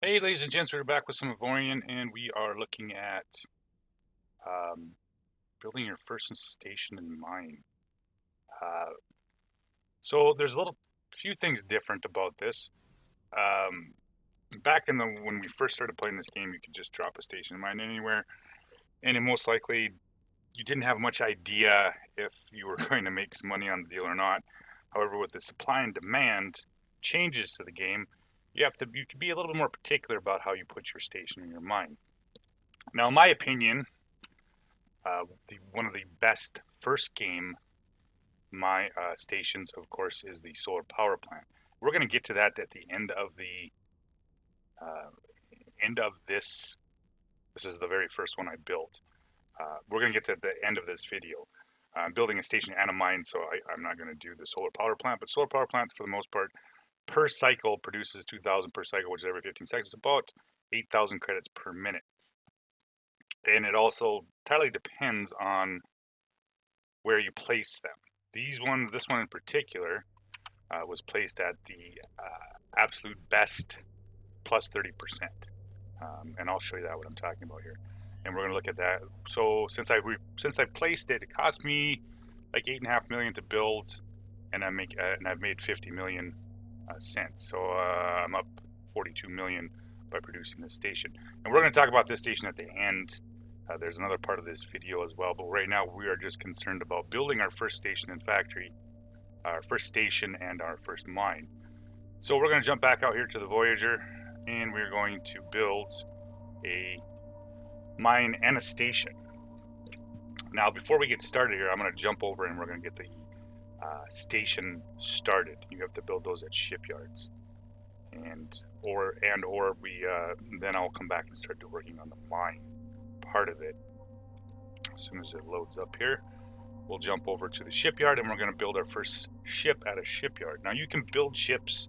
Hey, ladies and gents, we're back with some Avorion, and we are looking at um, building your first station in mine. Uh, so there's a few things different about this. Um, Back when we first started playing this game, you could just drop a station in mine anywhere, and it most likely you didn't have much idea if you were going to make some money on the deal or not. However, with the supply and demand changes to the game, you can be a little bit more particular about how you put your station in your mine. Now, in my opinion, one of the best first game stations, of course, is the solar power plant. We're going to get to that at the end of the end of this. This is the very first one I built. We're going to get to the end of this video. I'm building a station and a mine, so I'm not going to do the solar power plant. But solar power plants, for the most part, per cycle produces 2,000 per cycle, which is every 15 seconds. It's about 8,000 credits per minute. And it also entirely depends on where you place them. This one in particular, was placed at the absolute best plus 30%. And I'll show you that what I'm talking about here. And we're going to look at that. So since I placed it, it cost me like 8.5 million to build, and I've made 50 million cents. So I'm up 42 million by producing this station. And we're going to talk about this station at the end. There's another part of this video as well, but right now we are just concerned about building our first station and factory, our first station and our first mine. So we're going to jump back out here to the Voyager, and we're going to build a mine and a station. Now, before we get started here, I'm going to jump over and we're going to get the station started. You have to build those at shipyards, or then I'll come back and start working on the mine part of it. As soon as it loads up here, we'll jump over to the shipyard, and we're going to build our first ship at a shipyard. Now, you can build ships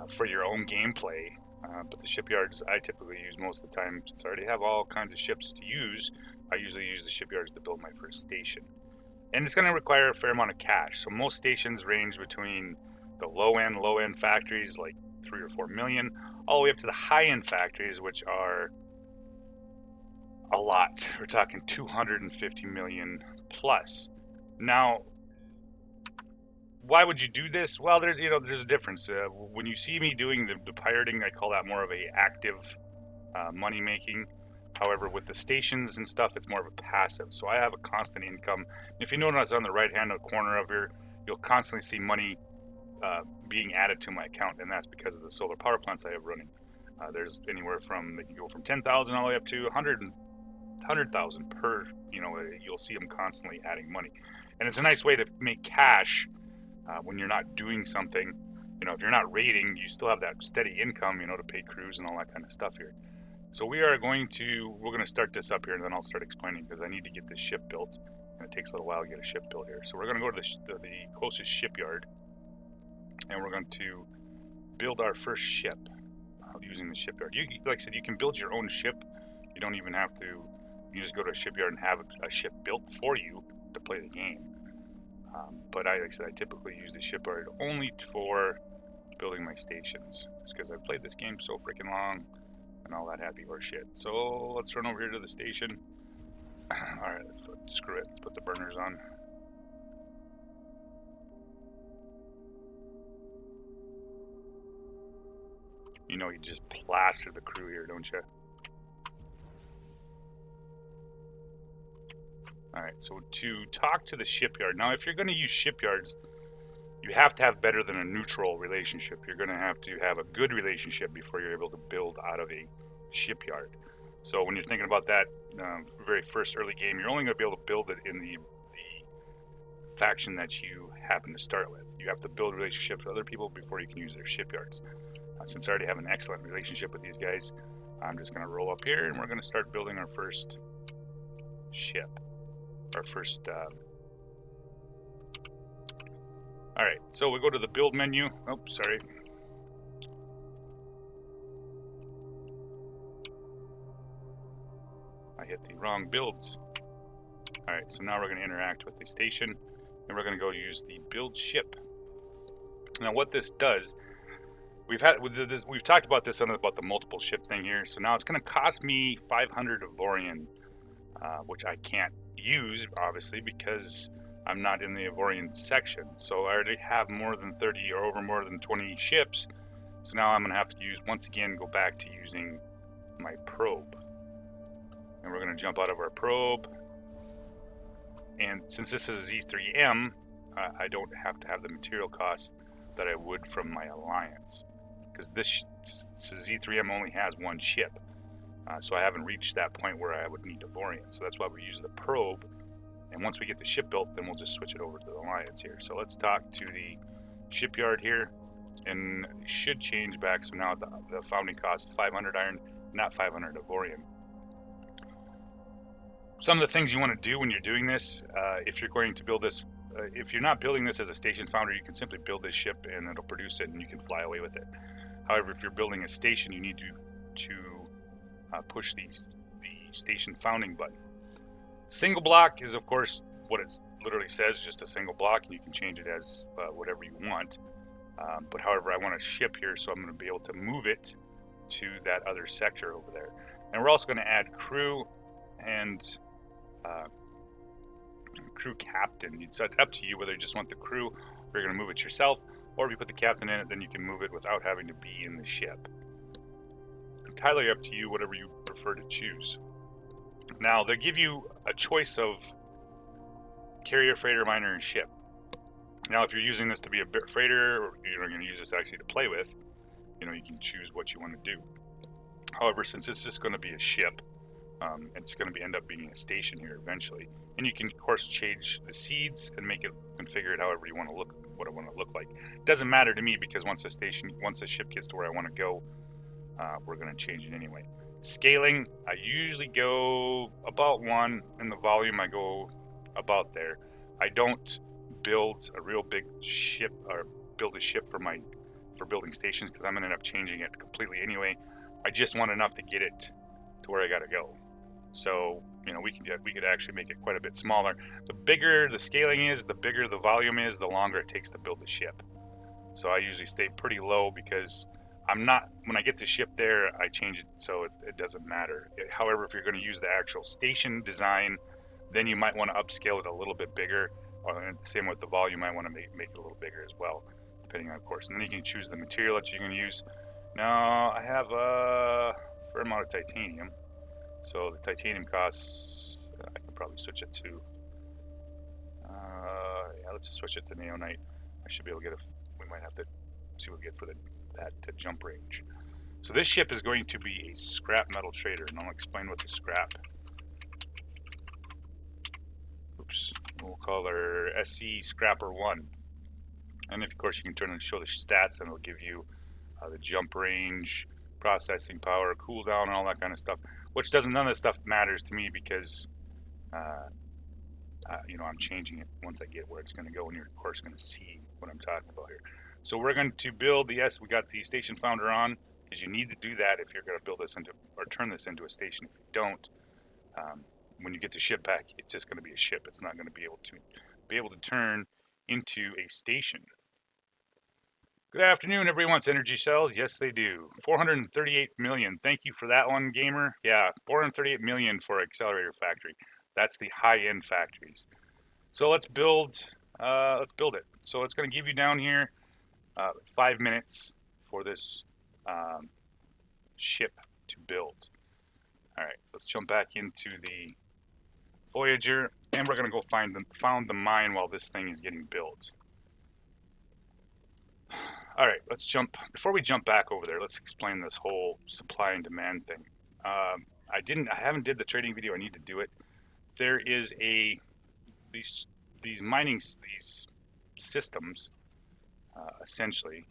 for your own gameplay, but the shipyards I typically use most of the time, since I already have all kinds of ships to use, I usually use the shipyards to build my first station. And it's going to require a fair amount of cash. So most stations range between the low-end factories, like 3 or 4 million, all the way up to the high-end factories, which are a lot. We're talking 250 million plus. Now, why would you do this? Well, there's a difference. When you see me doing the pirating, I call that more of a active money making. However, with the stations and stuff, it's more of a passive. So I have a constant income. If you notice on the right-hand corner of here, you'll constantly see money being added to my account, and that's because of the solar power plants I have running. There's anywhere from, they can go from 10,000 all the way up to 100,000 per, you'll see them constantly adding money. And it's a nice way to make cash when you're not doing something. If you're not raiding, you still have that steady income, to pay crews and all that kind of stuff here. So we're going to start this up here, and then I'll start explaining, because I need to get this ship built, and it takes a little while to get a ship built here. So we're going to go to the closest shipyard, and we're going to build our first ship using the shipyard. Like I said, you can build your own ship. You don't even have to. You just go to a shipyard and have a ship built for you to play the game. But like I said, I typically use the shipyard only for building my stations, just because I've played this game so freaking long and all that happy horse shit. So let's run over here to the station. Alright, screw it. Let's put the burners on. You just plaster the crew here, don't you? Alright, so to talk to the shipyard. Now, if you're going to use shipyards, you have to have better than a neutral relationship. You're going to have a good relationship before you're able to build out of a shipyard. So when you're thinking about that very first early game, you're only going to be able to build it in the faction that you happen to start with. You have to build relationships with other people before you can use their shipyards. Since I already have an excellent relationship with these guys, I'm just going to roll up here, and we're going to start building our first ship. Our first... Alright, so we go to the build menu. Oh, sorry. I hit the wrong builds. Alright, so now we're going to interact with the station, and we're going to go use the build ship. Now what this does, we've talked about this about the multiple ship thing here. So now it's going to cost me 500 Avorion, which I can't use obviously because I'm not in the Avorion section. So I already have more than 30 or over more than 20 ships. So now I'm going to have to once again go back to using my probe. And we're going to jump out of our probe. And since this is a Z3M, I don't have to have the material costs that I would from my alliance. Because this Z3M only has one ship. So I haven't reached that point where I would need Avorion. So that's why we use the probe. And once we get the ship built, then we'll just switch it over to the alliance here. So let's talk to the shipyard here. And it should change back. So now the founding cost is 500 iron, not 500 Avorion. Some of the things you want to do when you're doing this, if you're going to build this, if you're not building this as a station founder, you can simply build this ship and it'll produce it and you can fly away with it. However, if you're building a station, you need to push the station founding button. Single block is, of course, what it literally says, just a single block, and you can change it as whatever you want. But however, I want a ship here, so I'm going to be able to move it to that other sector over there. And we're also going to add crew and crew captain. It's up to you whether you just want the crew or you're going to move it yourself, or if you put the captain in it, then you can move it without having to be in the ship. Entirely up to you, whatever you prefer to choose. Now, they give you a choice of carrier, freighter, miner, and ship. Now, if you're using this to be a freighter, or you're going to use this actually to play with, you can choose what you want to do. However, since this is going to be a ship, it's going to end up being a station here eventually. And you can, of course, change the seeds and configure it however you want to look, what I want to look like. It doesn't matter to me because once the ship gets to where I want to go, we're going to change it anyway. Scaling, I usually go about 1, and the volume I go about there. I don't build a real big ship or build a ship for building stations because I'm going to end up changing it completely anyway. I just want enough to get it to where I got to go. So, we could actually make it quite a bit smaller. The bigger the scaling is, the bigger the volume is, the longer it takes to build the ship. So I usually stay pretty low because when I get the ship there, I change it so it doesn't matter. However, if you're going to use the actual station design, then you might want to upscale it a little bit bigger. Or same with the volume, you might want to make it a little bigger as well, depending on, of course. And then you can choose the material that you're going to use. Now, I have a fair amount of titanium. So the titanium costs, I can probably switch it to, let's just switch it to neonite. I should be able to get we might have to see what we get for that jump range. So this ship is going to be a scrap metal trader, and I'll explain what the scrap. We'll call her SC Scrapper 1. And of course you can turn and show the stats, and it'll give you the jump range, processing power, cooldown, and all that kind of stuff. None of this stuff matters to me because I'm changing it once I get where it's going to go, and you're of course going to see what I'm talking about here. So we're going to build we got the station founder on, because you need to do that if you're going to build this or turn this into a station. If you don't, when you get the ship back, it's just going to be a ship. It's not going to be able to turn into a station. Good afternoon, everyone wants energy cells. Yes, they do. 438 million. Thank you for that one, gamer. Yeah, 438 million for Accelerator Factory. That's the high-end factories. So let's build it. So it's going to give you down here 5 minutes for this ship to build. All right, let's jump back into the Voyager, and we're going to go found the mine while this thing is getting built. All right, before we jump back over there, let's explain this whole supply and demand thing. I haven't did the trading video. I need to do it. There is these systems, essentially,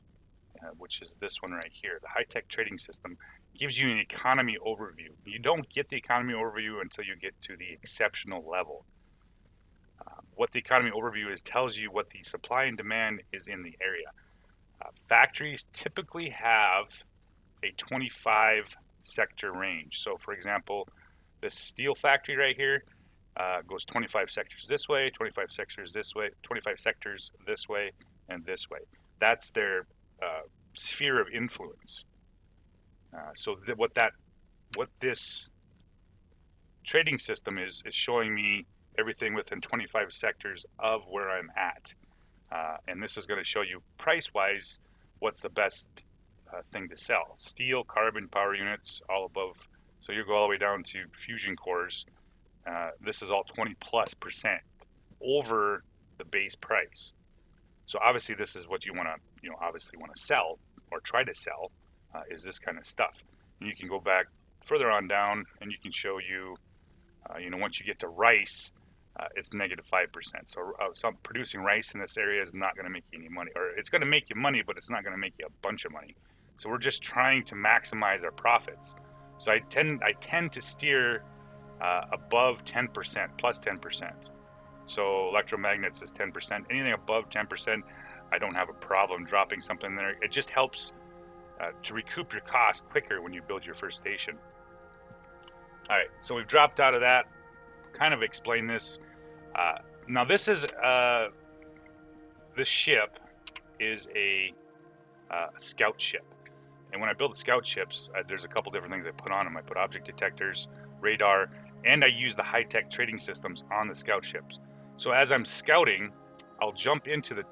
which is this one right here. The high-tech trading system gives you an economy overview. You don't get the economy overview until you get to the exceptional level. What the economy overview tells you what the supply and demand is in the area. Factories typically have a 25 sector range. So for example, this steel factory right here goes 25 sectors this way, 25 sectors this way, 25 sectors this way, and this way. That's their sphere of influence. So what this trading system is showing me everything within 25 sectors of where I'm at. And this is going to show you price-wise what's the best thing to sell. Steel, carbon, power units, all above. So you go all the way down to fusion cores. This is all 20+% over the base price. So obviously this is what you want to, obviously want to sell or try to sell, is this kind of stuff. And you can go back further on down and you can show you, once you get to rice, it's -5%. So some producing rice in this area is not going to make you any money, or it's going to make you money, but it's not going to make you a bunch of money. So we're just trying to maximize our profits. So I tend to steer above 10%, plus 10%. So electromagnets is 10%. Anything above 10%, I don't have a problem dropping something there. It just helps to recoup your cost quicker when you build your first station. All right, so we've dropped out of that. Kind of explain this. Now this is this ship is a scout ship, and when I build scout ships, there's a couple different things I put on them. I put object detectors, radar, and I use the high-tech trading systems on the scout ships. So as I'm scouting, I'll jump into the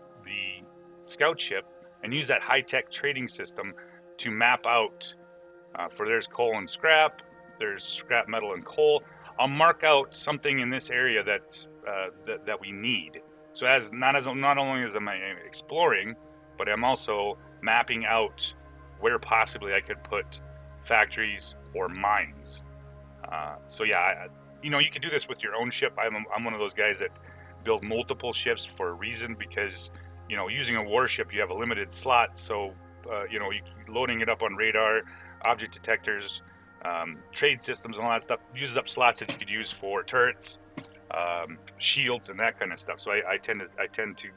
scout ship and use that high-tech trading system to map out for there's coal and scrap, there's scrap metal and coal. I'll mark out something in this area that we need. So not only as I'm exploring, but I'm also mapping out where possibly I could put factories or mines. So yeah, you can do this with your own ship. I'm one of those guys that build multiple ships for a reason, because using a warship, you have a limited slot. So loading it up on radar, object detectors, trade systems, and all that stuff uses up slots that you could use for turrets, shields, and that kind of stuff. So I tend to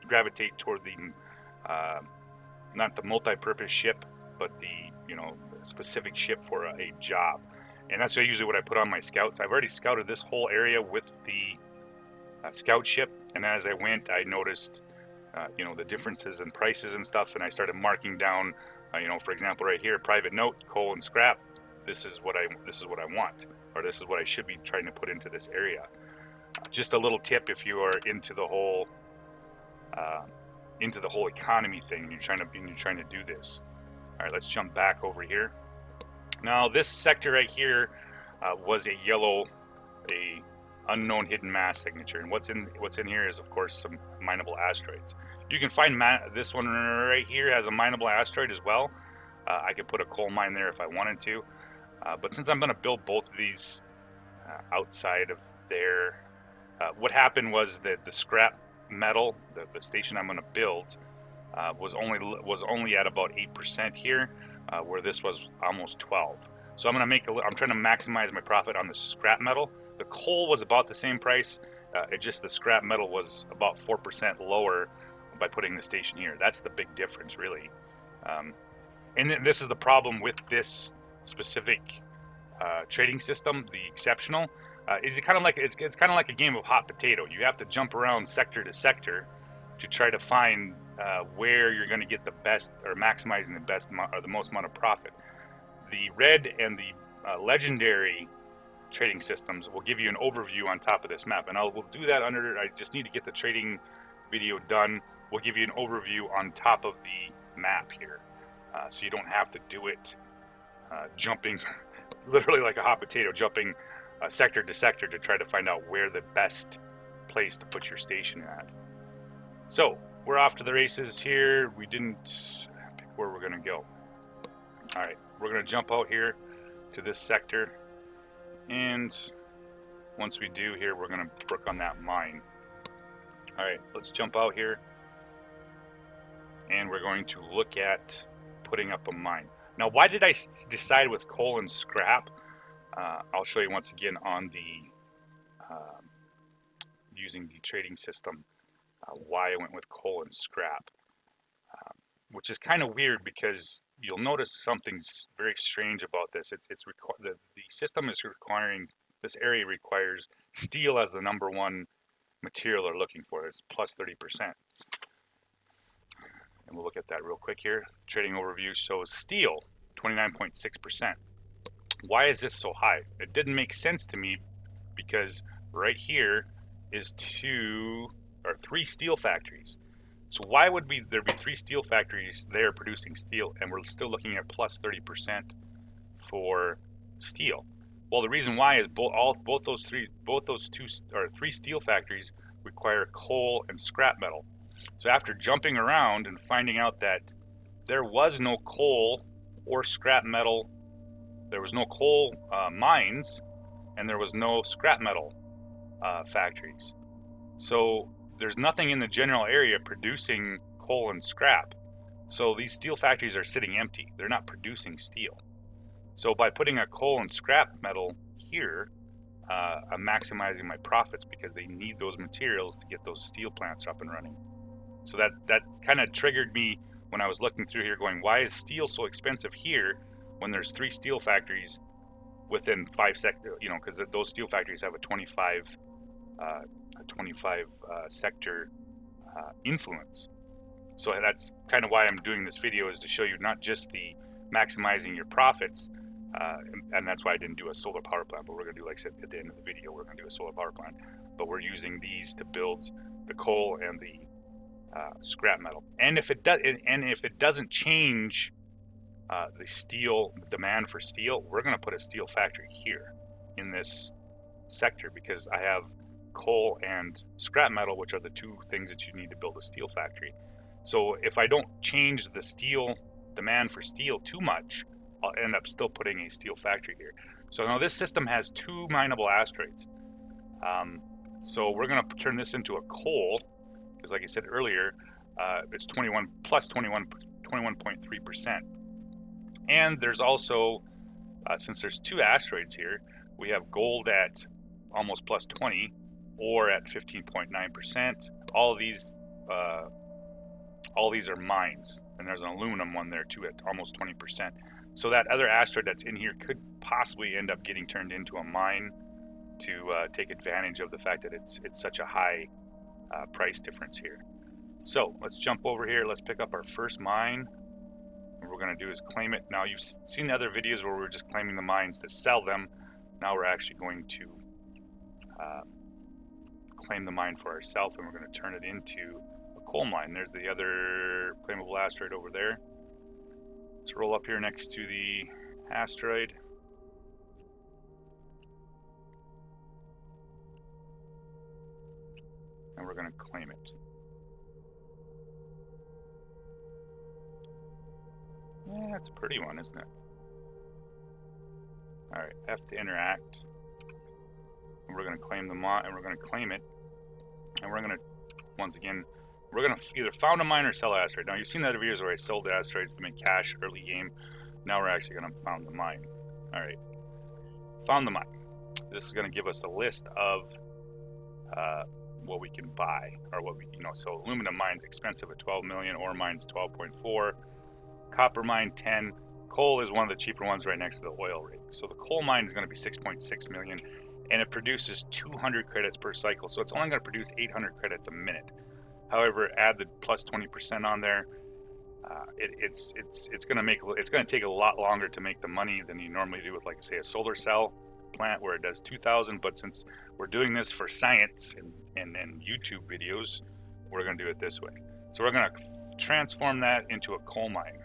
gravitate toward the not the multi-purpose ship, but the specific ship for a job. And that's usually what I put on my scouts. I've already scouted this whole area with the scout ship, and as I went, I noticed the differences in prices and stuff, and I started marking down. For example, right here, private note, coal and scrap. This is what I want, or this is what I should be trying to put into this area. Just a little tip if you are into the whole economy thing, and you're trying to do this. All right, let's jump back over here. Now this sector right here was a yellow, unknown hidden mass signature, and what's in here is of course some mineable asteroids. You can find this one right here has a mineable asteroid as well. I could put a coal mine there if I wanted to, but since I'm going to build both of these outside of there, what happened was that the scrap metal, the station I'm going to build, was only at about 8% here, where this was almost 12. So I'm trying to maximize my profit on the scrap metal. The coal was about the same price. The scrap metal was about 4% lower by putting the station here. That's the big difference, really. And this is the problem with this specific trading system, the exceptional. It's kind of like a game of hot potato. You have to jump around sector to sector to try to find where you're going to get the best, or maximizing the best or the most amount of profit. The red and the legendary trading systems will give you an overview on top of this map, and we'll do that under. I just need to get the trading video done. We'll give you an overview on top of the map here, so you don't have to do it jumping literally like a hot potato, jumping sector to sector to try to find out where the best place to put your station at. So we're off to the races here. We didn't pick where we're going to go. All right, we're going to jump out here to this sector, and once we do here, we're going to work on that mine. All right, let's jump out here, and we're going to look at putting up a mine. Now, why did I decide with coal and scrap? I'll show you once again on the using the trading system why I went with coal and scrap, which is kind of weird because you'll notice something's very strange about this. The system is requiring, this area requires steel as the #1 material they're looking for. It's plus 30%. And we'll look at that real quick here. Trading overview shows steel, 29.6%. Why is this so high? It didn't make sense to me because right here is 3 steel factories. So why would there be 3 steel factories there producing steel, and we're still looking at plus 30% for steel? Well, the reason why is both those 3 steel factories require coal and scrap metal. So after jumping around and finding out that there was no coal or scrap metal, there was no coal mines, and there was no scrap metal factories. So there's nothing in the general area producing coal and scrap. So these steel factories are sitting empty. They're not producing steel. So by putting a coal and scrap metal here, I'm maximizing my profits because they need those materials to get those steel plants up and running. So that kind of triggered me when I was looking through here going, why is steel so expensive here when there's 3 steel factories within 5 sectors, you know, because those steel factories have a 25 sector influence. So that's kind of why I'm doing this video, is to show you not just the maximizing your profits, and that's why I didn't do a solar power plant, but we're going to do, like I said at the end of the video, we're going to do a solar power plant, but we're using these to build the coal and the scrap metal. And if it doesn't change the steel demand for steel, we're going to put a steel factory here in this sector because I have coal and scrap metal, which are the 2 things that you need to build a steel factory. So if I don't change the steel demand for steel too much, I'll end up still putting a steel factory here. So now this system has 2 mineable asteroids. So we're going to turn this into a coal, because like I said earlier, it's 21.3%. And there's also, since there's 2 asteroids here, we have gold at almost plus 20, or at 15.9%. All these are mines, and there's an aluminum one there too at almost 20%. So that other asteroid that's in here could possibly end up getting turned into a mine to take advantage of the fact that it's such a high price difference here. So let's jump over here. Let's pick up our first mine. What we're going to do is claim it. Now, you've seen the other videos where we're just claiming the mines to sell them. Now we're actually going to claim the mine for ourselves, and we're going to turn it into a coal mine. There's the other claimable asteroid over there. Let's roll up here next to the asteroid. And we're going to claim it. Yeah, it's a pretty one, isn't it? Alright, F to interact. And we're going to claim the mine, and we're going to claim it. And we're going to, once again, we're going to either found a mine or sell an asteroid. Now, you've seen the other videos where I sold the asteroids to make cash early game. Now we're actually going to found the mine. Alright, found the mine. This is going to give us a list of what we can buy, or what we, so aluminum mine's expensive at 12 million, ore mine's 12.4, copper mine 10, coal is one of the cheaper ones right next to the oil rig. So the coal mine is going to be 6.6 million, and it produces 200 credits per cycle, so it's only going to produce 800 credits a minute. However, add the plus 20% on there, it's going to take a lot longer to make the money than you normally do with, like, say, a solar cell plant where it does 2,000. But since we're doing this for science and YouTube videos, we're going to do it this way. So we're going to transform that into a coal mine.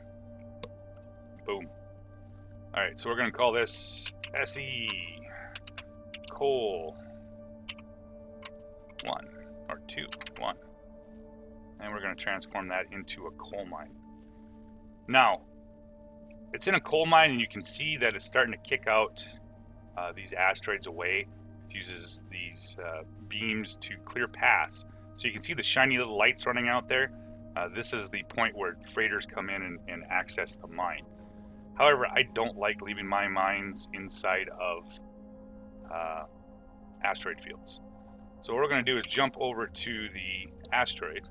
Boom. All right, so we're going to call this SE Coal 1 or 2 1, and we're going to transform that into a coal mine. Now, it's in a coal mine, and you can see that it's starting to kick out these asteroids away. It uses these beams to clear paths. So you can see the shiny little lights running out there. This is the point where freighters come in and access the mine. However, I don't like leaving my mines inside of asteroid fields. So what we're going to do is jump over to the asteroid.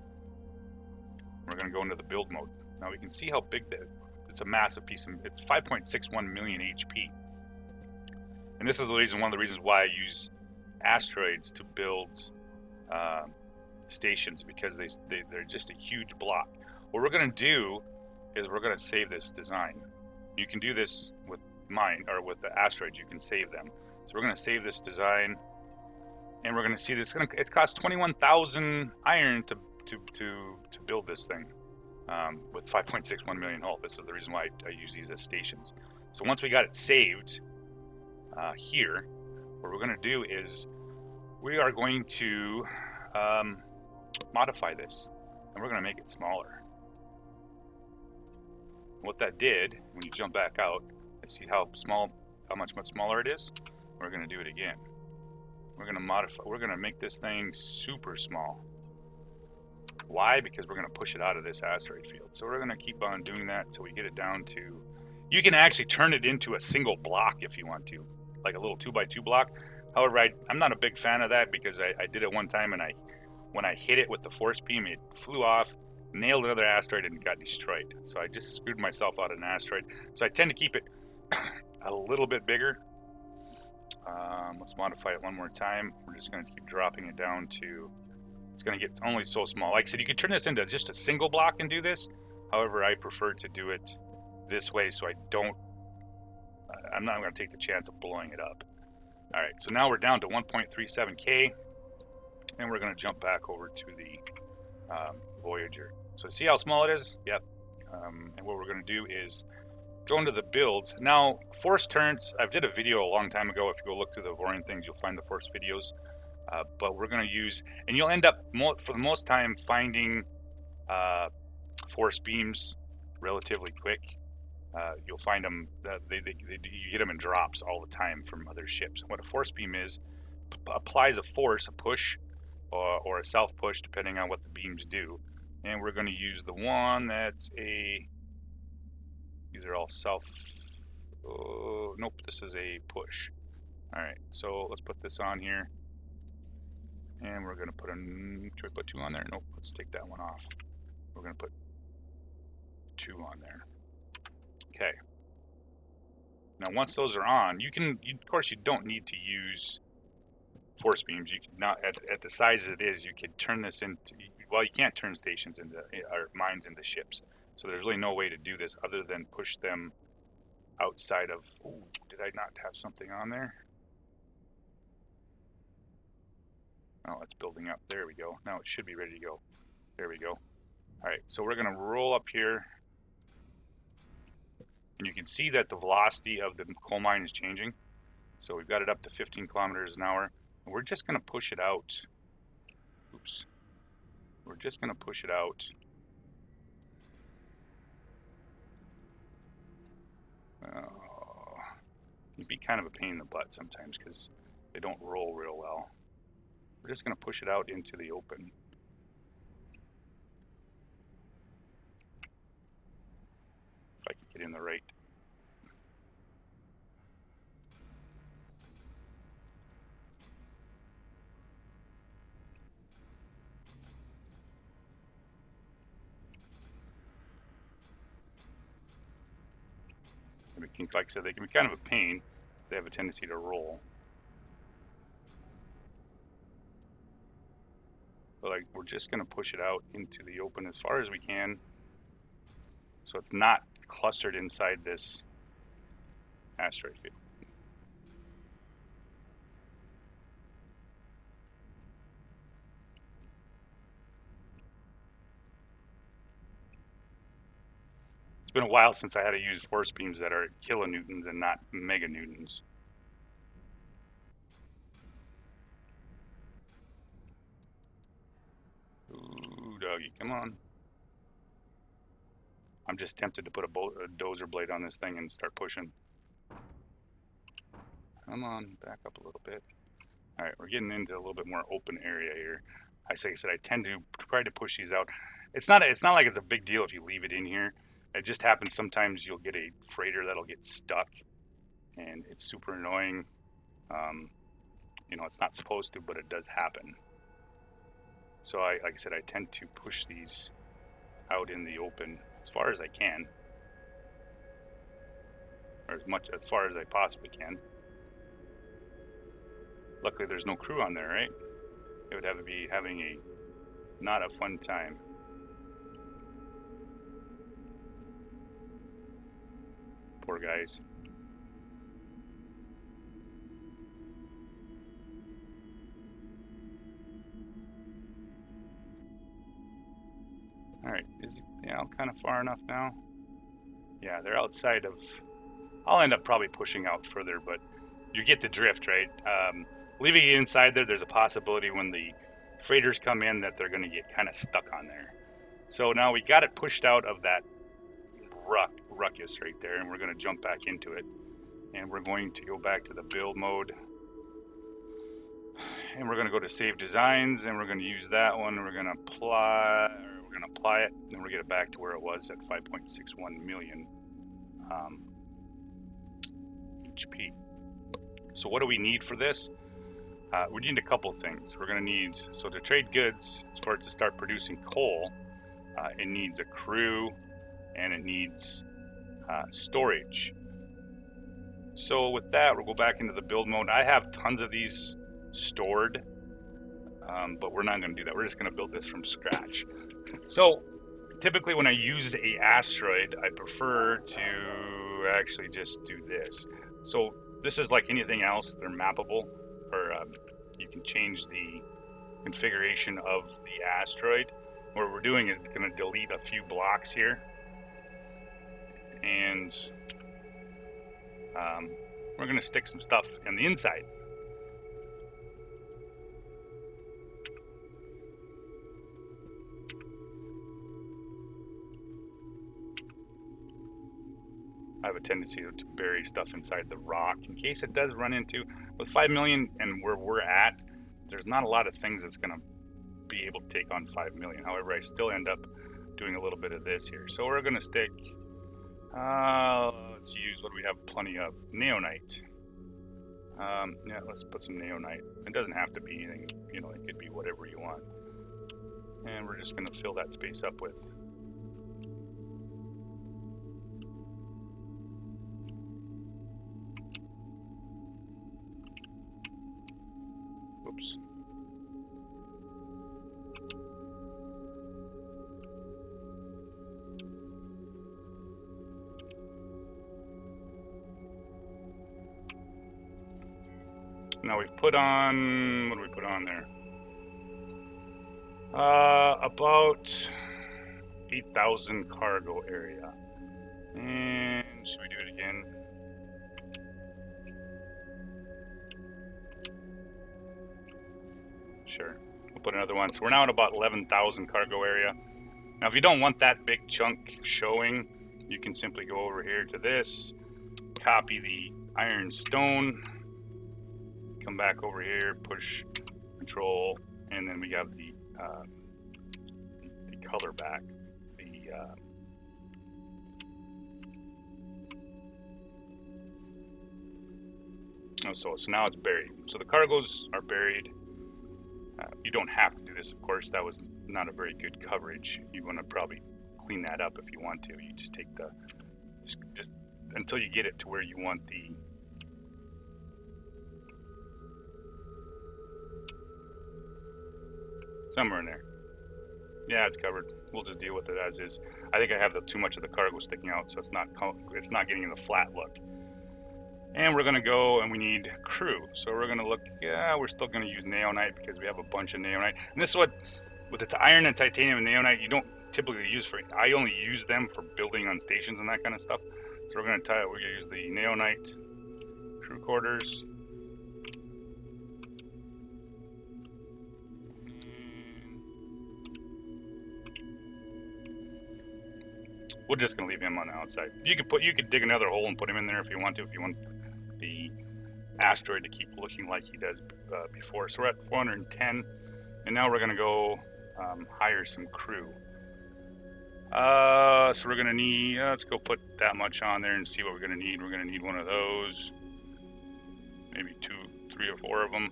We're going to go into the build mode. Now we can see how big it's a massive piece. It's 5.61 million HP. And this is one of the reasons why I use asteroids to build stations, because they're just a huge block. What we're going to do is we're going to save this design. You can do this with mine, or with the asteroids, you can save them. So we're going to save this design, and we're going to see this. It costs 21,000 iron to build this thing with 5.61 million hull. This is the reason why I use these as stations. So once we got it saved here, what we're going to do is we are going to modify this, and we're going to make it smaller. What that did, when you jump back out, let's see how much smaller it is. We're going to do it again. We're going to modify. We're going to make this thing super small. Why? Because we're going to push it out of this asteroid field. So we're going to keep on doing that until we get it down to. You can actually turn it into a single block if you want to, like a little 2x2 block. However, I'm not a big fan of that because I did it one time, and when I hit it with the force beam, it flew off, nailed another asteroid, and got destroyed. So I just screwed myself out of an asteroid. So I tend to keep it a little bit bigger. Let's modify it one more time. We're just going to keep dropping it down to, it's going to get only so small. Like I said, you can turn this into just a single block and do this. However, I prefer to do it this way so I'm not going to take the chance of blowing it up. All right, so now we're down to 1.37K, and we're going to jump back over to the Voyager. So see how small it is? Yep. And what we're going to do is go into the builds. Now, force turns, I did a video a long time ago. If you go look through the Avorion things, you'll find the force videos. But we're going to use, and you'll end up, for the most time, finding force beams relatively quick. You'll find them, you get them in drops all the time from other ships. What a force beam is, applies a force, a push, or a self push, depending on what the beams do. And we're going to use the one that's these are all self, nope, this is a push. All right, so let's put this on here. And we're going to put should we put 2 on there? Nope, let's take that one off. We're going to put 2 on there. Okay. Now, once those are on, of course, you don't need to use force beams. You can not, at the size it is, you can turn this into, well, you can't turn stations into, or mines into ships. So there's really no way to do this other than push them outside of, ooh, did I not have something on there? Oh, it's building up. There we go. Now it should be ready to go. There we go. All right, so we're going to roll up here. And you can see that the velocity of the coal mine is changing. So we've got it up to 15 kilometers an hour. And we're just going to push it out. Oops. We're just going to push it out. Oh, it'd be kind of a pain in the butt sometimes because they don't roll real well. We're just going to push it out into the open. If I can get in the right. Like I said, they can be kind of a pain. They have a tendency to roll. But like, we're just going to push it out into the open as far as we can, so it's not clustered inside this asteroid field. It's been a while since I had to use force beams that are kilonewtons and not meganewtons. Ooh, doggy, come on. I'm just tempted to put a dozer blade on this thing and start pushing. Come on, back up a little bit. All right, we're getting into a little bit more open area here. Like I said, I tend to try to push these out. It's not like it's a big deal if you leave it in here. It just happens sometimes you'll get a freighter that'll get stuck, and it's super annoying. You know, it's not supposed to, but it does happen. So like I said, I tend to push these out in the open as far as I can, or as far as I possibly can. Luckily, there's no crew on there, right? It would have to be having not a fun time. Poor guys. Alright, is it kind of far enough now? Yeah, they're outside of... I'll end up probably pushing out further, but you get the drift, right? Leaving it inside there, there's a possibility when the freighters come in that they're going to get kind of stuck on there. So now we got it pushed out of that ruckus right there, and we're going to jump back into it. And we're going to go back to the build mode. And we're going to go to save designs, and we're going to use that one. We're going to apply it, and we'll get it back to where it was at 5.61 million HP. So what do we need for this? We need a couple things. We're going to need, so to trade goods, for it to start producing coal, it needs a crew, and it needs storage. So with that, we'll go back into the build mode. I have tons of these stored, but we're not going to do that. We're just going to build this from scratch. So typically when I use a asteroid, I prefer to actually just do this. So this is like anything else, they're mappable, or you can change the configuration of the asteroid. What we're doing is going to delete a few blocks here, and we're going to stick some stuff in the inside. I have a tendency to bury stuff inside the rock in case it does run into, with 5 million and where we're at, there's not a lot of things that's going to be able to take on 5 million. However, I still end up doing a little bit of this here. So we're going to stick, let's use, what do we have plenty of? Neonite. Yeah, let's put some neonite. It doesn't have to be anything, it could be whatever you want. And we're just going to fill that space up with. Oops. Now we've put on, what do we put on there? About 8,000 cargo area. And should we do it again? Sure, we'll put another one. So we're now at about 11,000 cargo area. Now if you don't want that big chunk showing, you can simply go over here to this, copy the iron stone, come back over here, push control, and then we have the color back. So now it's buried. So the cargoes are buried. You don't have to do this, of course. That was not a very good coverage. You want to probably clean that up if you want to. You just take the, just until you get it to where you want the, somewhere in there. Yeah, it's covered. We'll just deal with it as is. I think I have too much of the cargo sticking out, so it's not getting the flat look. And we're going to go, and we need crew. So we're going to look, yeah, we're still going to use neonite because we have a bunch of neonite. And this is what, with its iron and titanium and neonite, you don't typically use for, I only use them for building on stations and that kind of stuff. So we're going to use the neonite crew quarters. We're just going to leave him on the outside. You could dig another hole and put him in there if you want to, if you want the asteroid to keep looking like he does before. So we're at 410, and now we're going to go hire some crew. So we're going to need, let's go put that much on there and see what we're going to need. We're going to need one of those, maybe 2, 3, or 4 of them.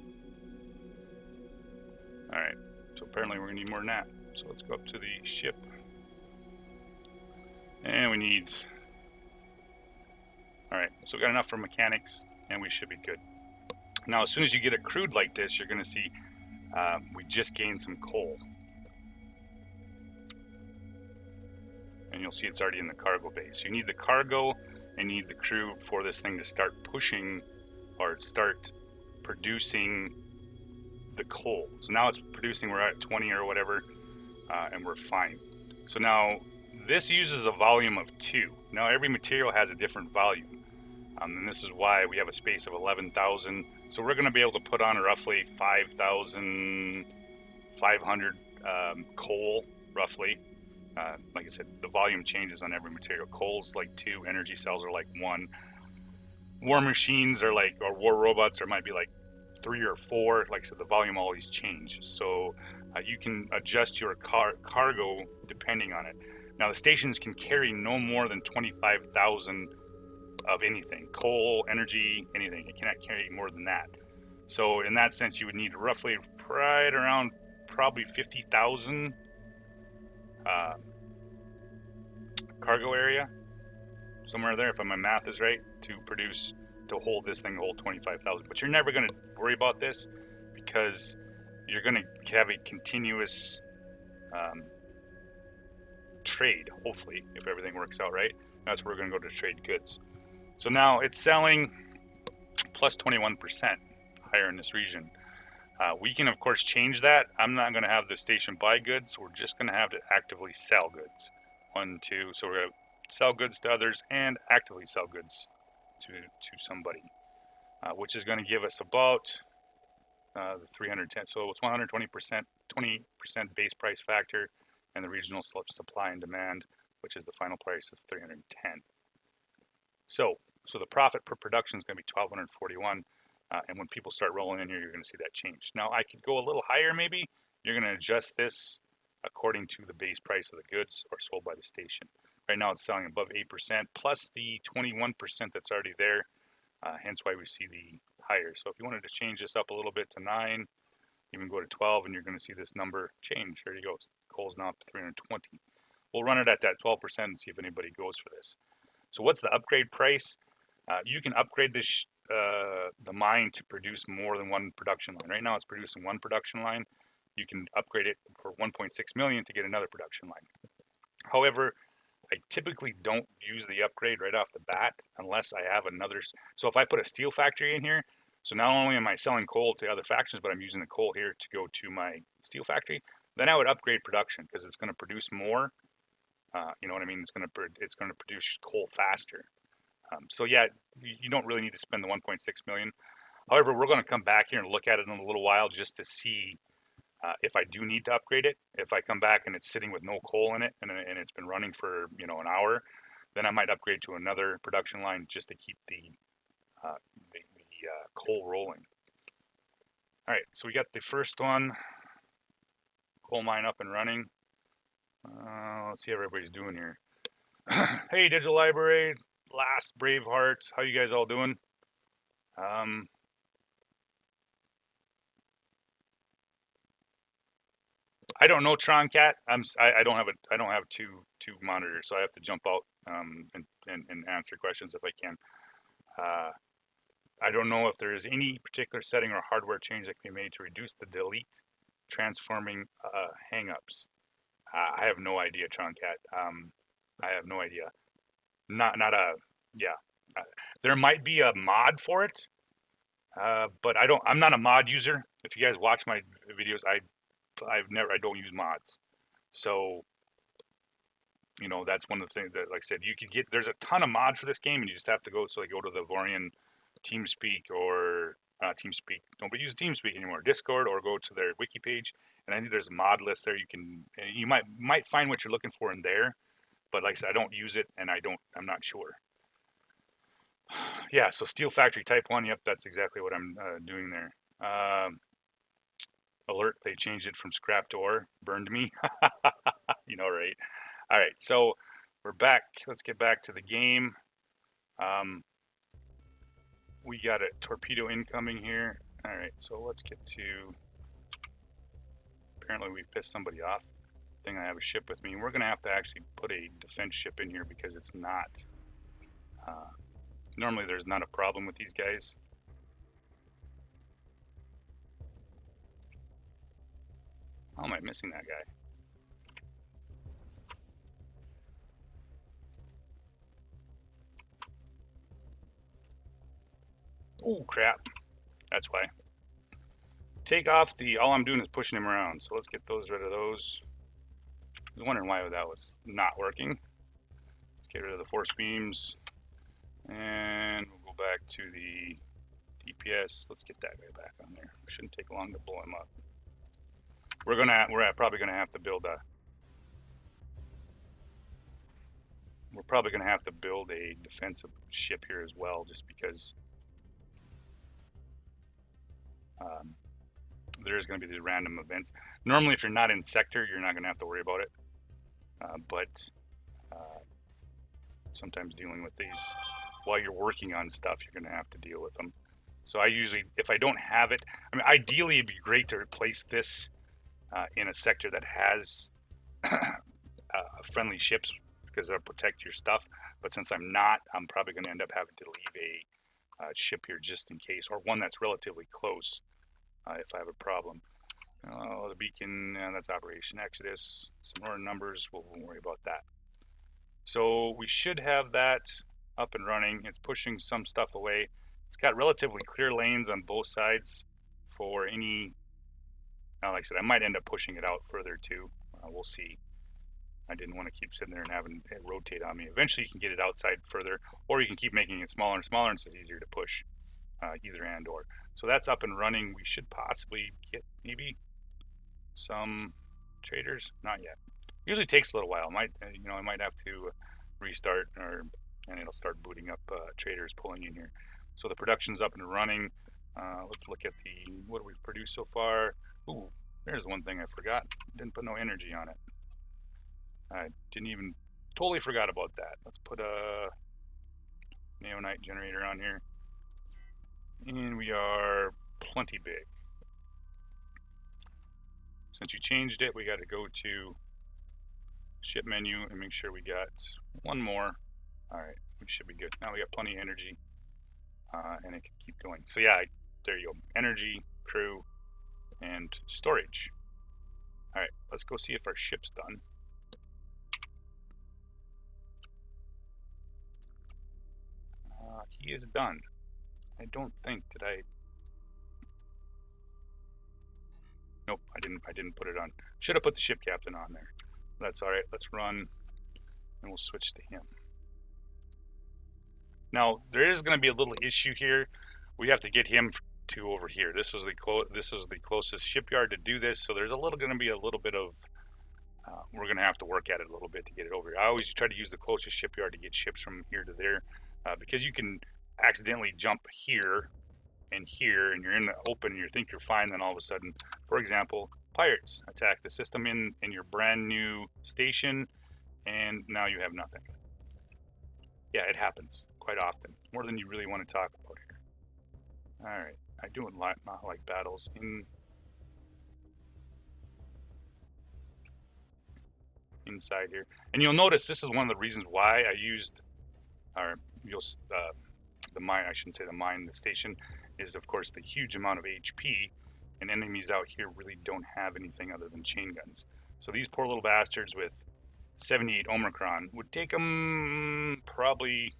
All right, so apparently we're going to need more than that. So let's go up to the ship. And we need, all right, so we got enough for mechanics, and we should be good. Now, as soon as you get it crewed like this, you're going to see we just gained some coal. And you'll see it's already in the cargo base. You need the cargo I need the crew for this thing to start pushing or start producing the coal. So now it's producing, we're at 20 or whatever, and we're fine. So now this uses a volume of 2. Now every material has a different volume. And this is why we have a space of 11,000. So we're going to be able to put on roughly 5,500 coal, roughly. Like I said, the volume changes on every material. Coal's like 2, energy cells are like 1. War machines are like, or war robots are might be like 3 or 4. Like I said, the volume always changes. So you can adjust your cargo depending on it. Now the stations can carry no more than 25,000 of anything, coal, energy, anything. It cannot carry more than that. So in that sense, you would need roughly right around probably 50,000 cargo area, somewhere there, if my math is right, to hold this thing, hold 25,000. But you're never going to worry about this because you're going to have a continuous trade, hopefully, if everything works out right. That's where we're going to go to trade goods. So now it's selling plus 21% higher in this region. We can, of course, change that. I'm not going to have the station buy goods. We're just going to have to actively sell goods. 1, 2. So we're going to sell goods to others and actively sell goods to somebody, which is going to give us about the 310. So it's 120%, 20% base price factor, and the regional supply and demand, which is the final price of 310. So the profit per production is going to be 1,241. And when people start rolling in here, you're going to see that change. Now, I could go a little higher maybe. You're going to adjust this according to the base price of the goods or sold by the station. Right now, it's selling above 8%, plus the 21% that's already there, hence why we see the higher. So if you wanted to change this up a little bit to 9, even go to 12, and you're going to see this number change. There you go. Coal's now up to 320. We'll run it at that 12% and see if anybody goes for this. So what's the upgrade price? You can upgrade this the mine to produce more than one production line. Right now it's producing one production line. You can upgrade it for 1.6 million to get another production line. However, I typically don't use the upgrade right off the bat unless I have another. So if I put a steel factory in here, so not only am I selling coal to other factions, but I'm using the coal here to go to my steel factory, then I would upgrade production because it's going to produce more. You know what I mean? It's going to produce coal faster. So yeah, you don't really need to spend the 1.6 million. However, we're going to come back here and look at it in a little while just to see if I do need to upgrade it. If I come back and it's sitting with no coal in it and it's been running for an hour, then I might upgrade to another production line just to keep the coal rolling. All right, so we got the first one, coal mine up and running. Let's see how everybody's doing here. Hey, Digital Library, Last Braveheart, how you guys all doing? I don't know, Troncat. I don't have two monitors, so I have to jump out and answer questions if I can. I don't know if there is any particular setting or hardware change that can be made to reduce the delete transforming hangups. I have no idea, Troncat. I have no idea. There might be a mod for it, but I'm not a mod user. If you guys watch my videos, I don't use mods. So, that's one of the things that, like I said, you could there's a ton of mods for this game, and you just have to go to the Avorion TeamSpeak or TeamSpeak. Don't use TeamSpeak anymore. Discord, or go to their wiki page, and I think there's a mod list there. You might find what you're looking for in there, but like I said, I don't use it, and I'm not sure. Yeah, so Steel Factory Type 1, yep, that's exactly what I'm doing there. Alert, they changed it from scrap to ore, burned me. Right? All right, so we're back. Let's get back to the game. We got a torpedo incoming here. All right, so let's get to, apparently we pissed somebody off. I think I have a ship with me. We're gonna have to actually put a defense ship in here because it's not, normally there's not a problem with these guys. How am I missing that guy? Oh, crap. That's why. Take off the, all I'm doing is pushing him around. So let's get rid of those. I was wondering why that was not working. Let's get rid of the force beams. And we'll go back to the DPS. Let's get that guy back on there. Shouldn't take long to blow him up. We're probably gonna have to build a. We're probably gonna have to build a defensive ship here as well, just because there's going to be the random events. Normally, if you're not in sector, you're not going to have to worry about it. But sometimes dealing with these while you're working on stuff, you're going to have to deal with them. So I usually, if I don't have it, I mean, ideally it'd be great to replace this in a sector that has friendly ships, because they'll protect your stuff. But since I'm not, I'm probably going to end up having to leave a ship here just in case, or one that's relatively close if I have a problem. The beacon, that's Operation Exodus. Some more numbers, we won't worry about that. So we should have that up and running. It's pushing some stuff away. It's got relatively clear lanes on both sides for any, like I said, I might end up pushing it out further too. We'll see. I didn't want to keep sitting there and having it rotate on me. Eventually you can get it outside further, or you can keep making it smaller and smaller, and it's easier to push, either and or. So that's up and running. We should possibly get maybe some traders. Not yet. Usually takes a little while. I might have to restart, and it'll start booting up traders pulling in here. So the production's up and running. Let's look at what we've produced so far. Ooh, there's one thing I forgot. Didn't put no energy on it. I totally forgot about that. Let's put a neonite generator on here. And we are plenty big. Since you changed it, we got to go to ship menu and make sure we got one more. All right, we should be good. Now we got plenty of energy, and it can keep going. So yeah, there you go. Energy, crew, and storage. All right, let's go see if our ship's done. He is done. I don't think, did I? Nope, I didn't put it on. Should have put the ship captain on there. That's all right. Let's run, and we'll switch to him. Now there is going to be a little issue here. We have to get him to over here. This is the closest shipyard to do this. So there's going to be a little bit of. We're going to have to work at it a little bit to get it over here. I always try to use the closest shipyard to get ships from here to there, because you can accidentally jump here, and you're in the open, and you think you're fine, then all of a sudden, for example, pirates attack the system in your brand new station, and now you have nothing. Yeah, it happens quite often, more than you really want to talk about here. All right, I do not like battles inside here, and you'll notice this is one of the reasons why I used, the mine. I shouldn't say the mine. The station is, of course, the huge amount of HP, and enemies out here really don't have anything other than chain guns. So these poor little bastards with 78 Omicron would take them probably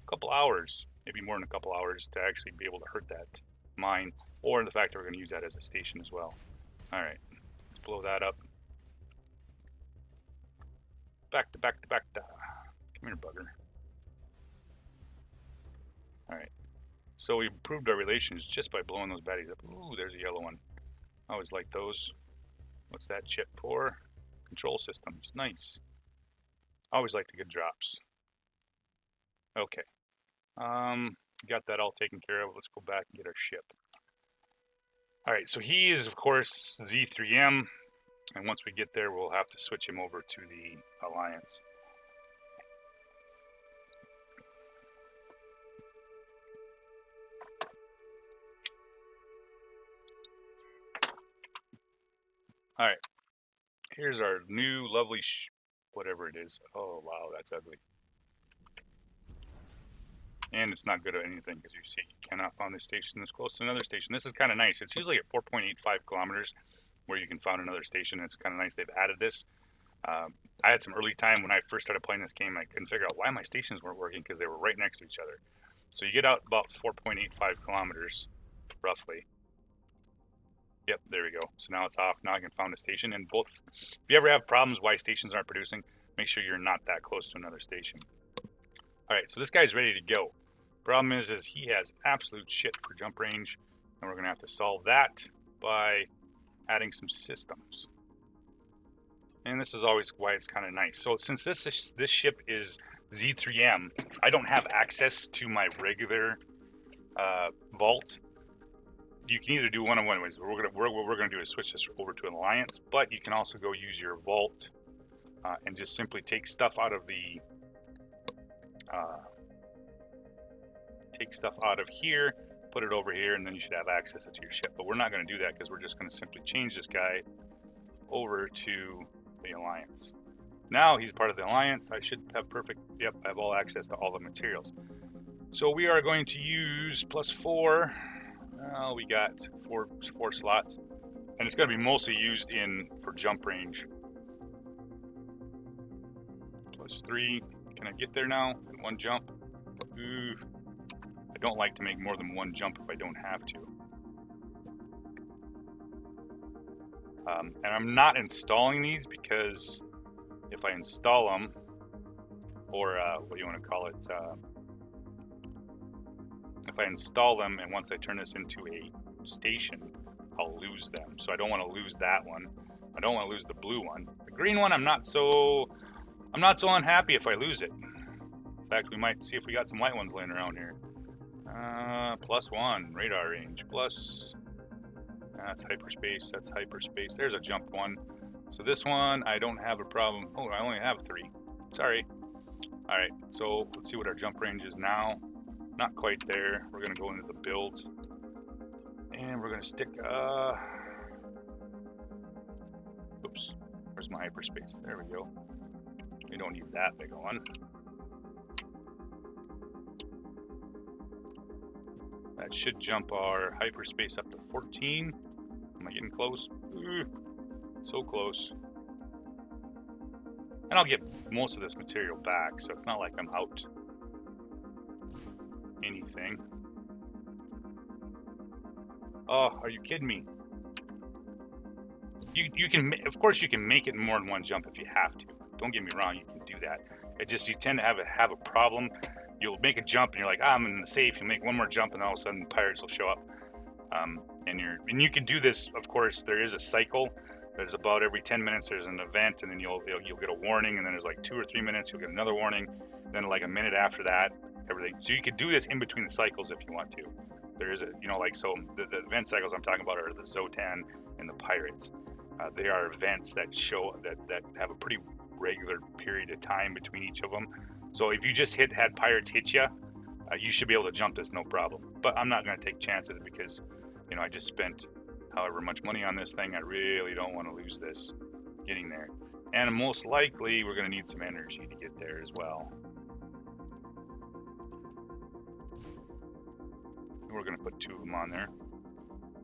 a couple hours, maybe more than a couple hours, to actually be able to hurt that mine, or the fact that we're going to use that as a station as well. All right, let's blow that up. Back to. Come here, bugger. All right. So we improved our relations just by blowing those baddies up. Ooh, there's a yellow one. I always like those. What's that chip for? Control systems. Nice. I always like the good drops. Okay. Got that all taken care of. Let's go back and get our ship. All right, so he is, of course, Z3M. And once we get there, we'll have to switch him over to the Alliance. All right, here's our new lovely whatever it is. Oh, wow, that's ugly. And it's not good at anything, because you see, you cannot find this station this close to another station. This is kind of nice. It's usually at 4.85 kilometers where you can find another station. It's kind of nice they've added this. I had some early time when I first started playing this game. I couldn't figure out why my stations weren't working, because they were right next to each other. So you get out about 4.85 kilometers, roughly. Yep, there we go. So now it's off. Now I can find a station. And both, if you ever have problems why stations aren't producing, make sure you're not that close to another station. All right, so this guy's ready to go. Problem is he has absolute shit for jump range, and we're gonna have to solve that by adding some systems. And this is always why it's kind of nice. So since this ship is Z3M, I don't have access to my regular vault. You can either do one of one ways. What we're gonna do is switch this over to an alliance, but you can also go use your vault and just simply take stuff out of the here, put it over here, and then you should have access to your ship. But we're not going to do that because we're just going to simply change this guy over to the alliance. Now he's part of the alliance. I should have perfect, yep, I have all access to all the materials. So we are going to use +4. We got four slots, and it's going to be mostly used for jump range. +3. Can I get there now in one jump? Ooh. I don't like to make more than one jump if I don't have to. And I'm not installing these because if I install them, or what do you want to call it? If I install them and once I turn this into a station, I'll lose them. So I don't want to lose that one. I don't want to lose the blue one. The green one, I'm not so unhappy if I lose it. In fact, we might see if we got some white ones laying around here. +1 radar range. Plus, that's hyperspace. That's hyperspace. There's a jump one. So this one, I don't have a problem. Oh, I only have 3. Sorry. All right. So let's see what our jump range is now. Not quite there. We're gonna go into the builds, and we're gonna stick. Oops. Where's my hyperspace? There we go. We don't need that big a one. That should jump our hyperspace up to 14. Am I getting close? Ooh, so close. And I'll get most of this material back, so it's not like I'm out anything. Oh, are you kidding me? You can, of course, you can make it more than one jump if you have to. Don't get me wrong, you can do that. It just, you tend to have a problem. You'll make a jump and you're like, I'm in the safe. You make one more jump and all of a sudden pirates will show up. And you can do this. Of course, there is a cycle. There's about every 10 minutes there's an event, and then you'll get a warning, and then there's like 2 or 3 minutes you'll get another warning. Then like a minute after that, everything. So you could do this in between the cycles if you want to. There is a, so the event cycles I'm talking about are the Zotan and the pirates. They are events that show that have a pretty regular period of time between each of them. So if you just had pirates hit you, you should be able to jump this no problem. But I'm not going to take chances because, I just spent however much money on this thing. I really don't want to lose this getting there. And most likely we're going to need some energy to get there as well. We're going to put 2 of them on there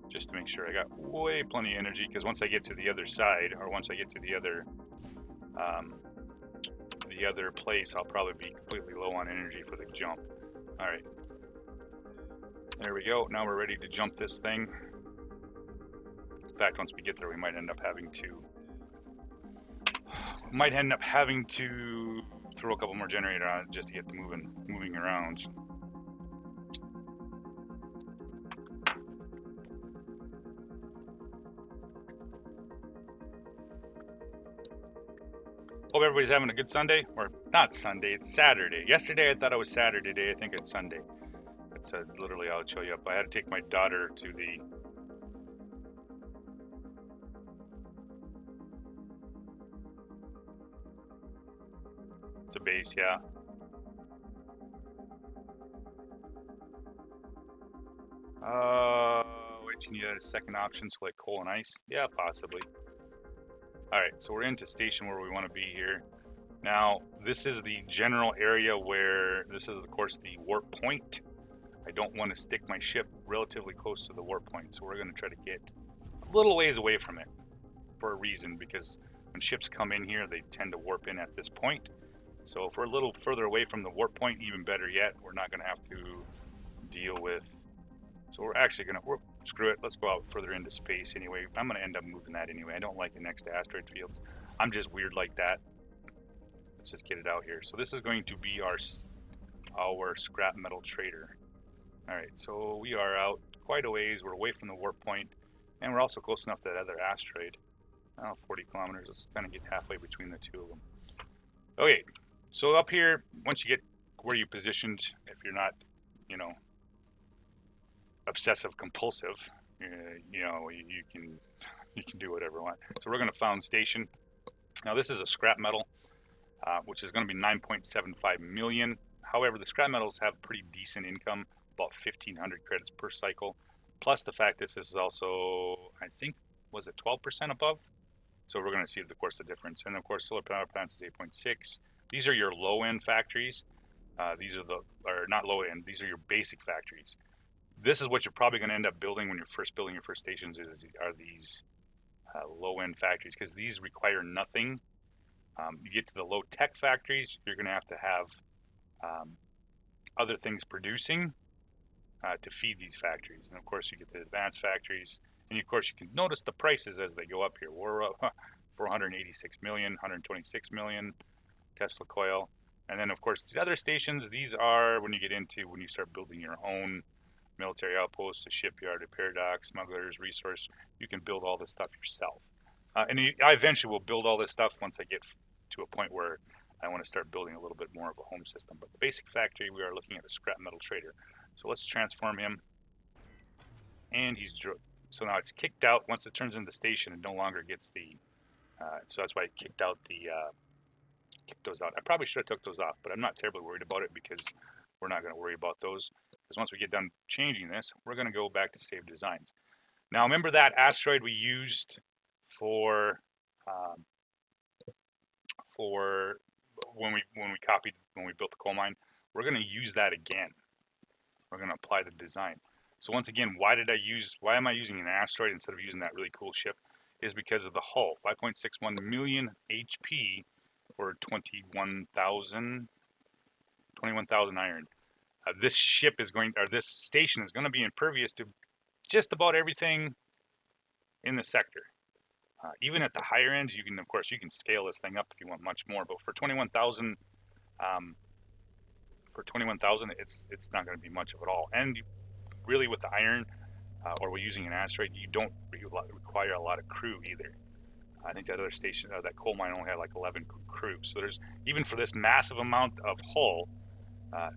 just to make sure I got way plenty of energy, because once I get to the other side, or once I get to the other place, I'll probably be completely low on energy for the jump. All right, there we go. Now we're ready to jump this thing. In fact, once we get there, we might end up having to throw a couple more generators on it just to get the moving around. Hope everybody's having a good Sunday. Or not Sunday, it's Saturday. Yesterday I thought it was Saturday today. I think it's Sunday. It's literally, I'll show you up. I had to take my daughter to the... It's a base, yeah. Wait, you need a second option, so like coal and ice? Yeah, possibly. Alright, so we're into station where we want to be here. Now, this is the general area where this is, of course, the warp point. I don't want to stick my ship relatively close to the warp point, so we're going to try to get a little ways away from it for a reason, because when ships come in here, they tend to warp in at this point. So if we're a little further away from the warp point, even better yet, we're not going to have to deal with. So we're actually going to, screw it, let's go out further into space anyway. I'm going to end up moving that anyway. I don't like it next to asteroid fields. I'm just weird like that. Let's just get it out here. So this is going to be our scrap metal trader. All right, so we are out quite a ways. We're away from the warp point, and we're also close enough to that other asteroid. 40 kilometers. Let's kind of get halfway between the two of them. Okay, so up here, once you get where you positioned, if you're not, you know, obsessive compulsive, you know, you can do whatever you want. So we're going to found station. Now this is a scrap metal, which is going to be 9.75 million. However, the scrap metals have pretty decent income, about 1,500 credits per cycle. Plus the fact this is also, I think, was it 12% above? So we're going to see, of course, the difference. And of course, solar power plants is 8.6. These are your low-end factories. These are not low-end. These are your basic factories. This is what you're probably going to end up building when you're first building your first stations. Are these low-end factories, because these require nothing. You get to the low-tech factories, you're going to have other things producing to feed these factories. And of course, you get the advanced factories. And of course, you can notice the prices as they go up here. We're up 486 million, 126 million Tesla coil. And then, of course, the other stations, these are when you start building your own military outposts, a shipyard, a paradox, smugglers, resource. You can build all this stuff yourself. And I eventually will build all this stuff once I get to a point where I want to start building a little bit more of a home system. But the basic factory, we are looking at a scrap metal trader. So let's transform him. And so now it's kicked out. Once it turns into the station, it no longer gets the, so that's why it kicked out kicked those out. I probably should have took those off, but I'm not terribly worried about it because we're not going to worry about those. Because once we get done changing this, we're going to go back to save designs. Now remember that asteroid we used for when we built the coal mine? We're going to use that again. We're going to apply the design. So once again, why am I using an asteroid instead of using that really cool ship? Is because of the hull, 5.61 million HP for 21,000 iron. This station is going to be impervious to just about everything in the sector. Even at the higher ends, you can scale this thing up if you want much more. But for 21,000, it's not going to be much of it all. And really, with the iron, or we're using an asteroid, you don't require a lot of crew either. I think that other station, that coal mine, only had like 11 crew. So there's, even for this massive amount of hull,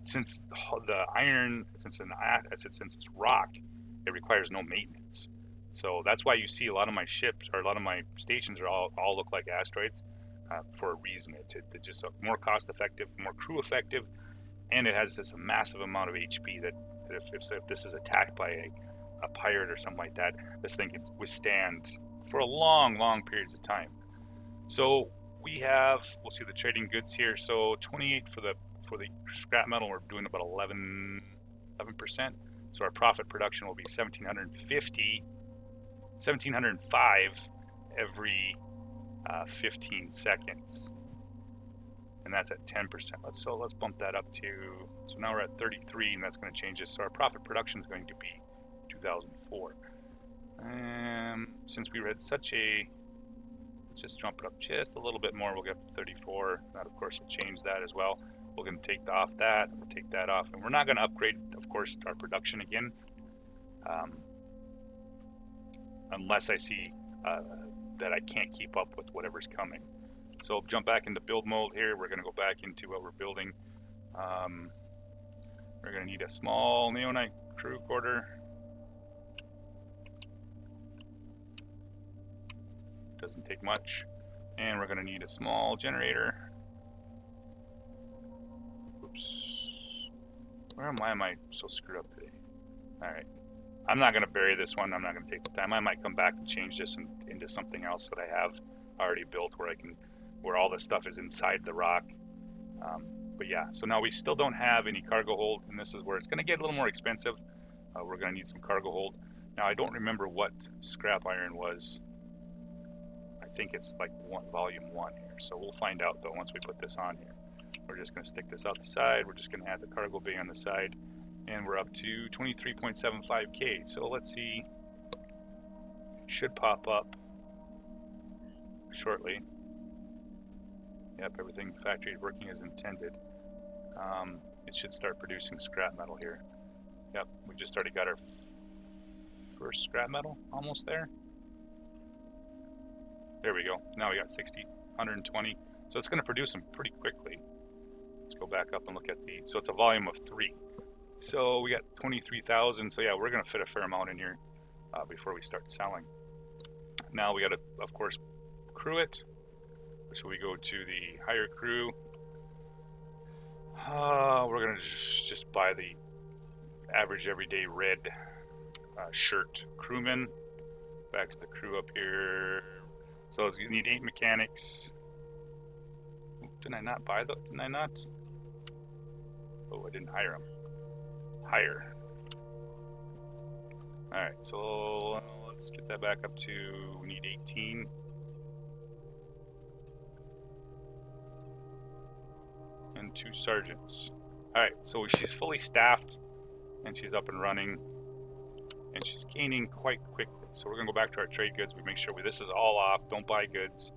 since the iron, since it's rock, it requires no maintenance. So that's why you see a lot of my ships, or a lot of my stations, all look like asteroids for a reason. It's just more cost effective, more crew effective, and it has this massive amount of HP that if this is attacked by a pirate or something like that, this thing can withstand for a long periods of time. So we'll see the trading goods here. So 28 for the scrap metal, we're doing about 11%. So our profit production will be 1705 every 15 seconds. And that's at 10%. Let's bump that up to, so now we're at 33, and that's going to change this. So our profit production is going to be 2004. Since we read let's just jump it up just a little bit more. We'll get up to 34. That, of course, will change that as well. We're going to take off that. We'll take that off, and we're not going to upgrade, of course, our production again, unless I see that I can't keep up with whatever's coming. So I'll jump back into build mode here. We're going to go back into what we're building. We're going to need a small neonite crew quarter. Doesn't take much. And we're going to need a small generator. Oops. Why am I so screwed up today? All right. I'm not going to bury this one. I'm not going to take the time. I might come back and change this into something else that I have already built where all this stuff is inside the rock. But yeah, so now we still don't have any cargo hold, and this is where it's going to get a little more expensive. We're going to need some cargo hold. Now, I don't remember what scrap iron was. I think it's like volume 1 here. So we'll find out, though, once we put this on here. We're just going to stick this out the side. We're just going to add the cargo bay on the side. and we're up to 23.75K. So let's see, should pop up shortly. Yep, everything factory is working as intended. It should start producing scrap metal here. Yep, we just already got our first scrap metal, almost there. There we go. Now we got 60, 120. So it's going to produce them pretty quickly. Let's go back up and look at the, so it's a volume of 3. So we got 23,000. So yeah, we're going to fit a fair amount in here before we start selling. Now we got to, of course, crew it. So we go to the hire crew. We're going to just buy the average everyday red shirt crewman. Back to the crew up here. So you need 8 mechanics. Didn't I not buy them? Didn't I not? Oh, I didn't hire them. Hire. Alright, so let's get that back up to, we need 18. And 2 sergeants. Alright, so she's fully staffed and she's up and running and she's gaining quite quickly. So we're going to go back to our trade goods. We make sure this is all off. Don't buy goods.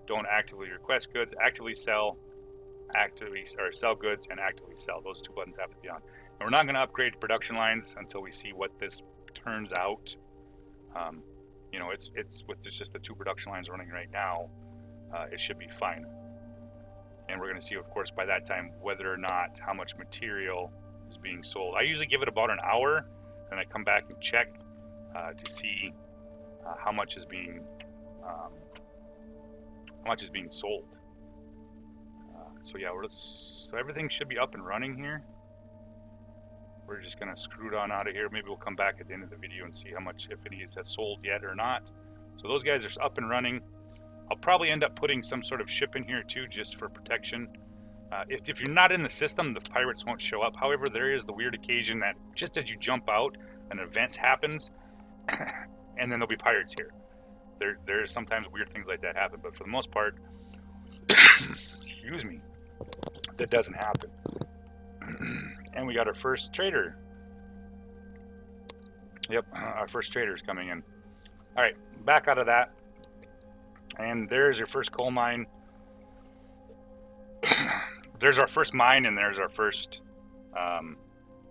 Don't actively request goods. Actively sell. Sell goods and actively sell. Those 2 buttons have to be on. And we're not going to upgrade production lines until we see what this turns out. You know, it's with just the 2 production lines running right now. It should be fine. And we're going to see, of course, by that time, whether or not how much material is being sold. I usually give it about an hour, and I come back and check to see how much is being sold. So yeah, so everything should be up and running here. We're just going to screw it on out of here. Maybe we'll come back at the end of the video and see how much, if any, has sold yet or not. So those guys are up and running. I'll probably end up putting some sort of ship in here too, just for protection. If you're not in the system, the pirates won't show up. However, there is the weird occasion that just as you jump out, an event happens, and then there'll be pirates here. There's sometimes weird things like that happen, but for the most part, excuse me, that doesn't happen. And we got our first trader. Yep, our first trader is coming in. All right, back out of that. And there's your first coal mine. There's our first mine, and there's our first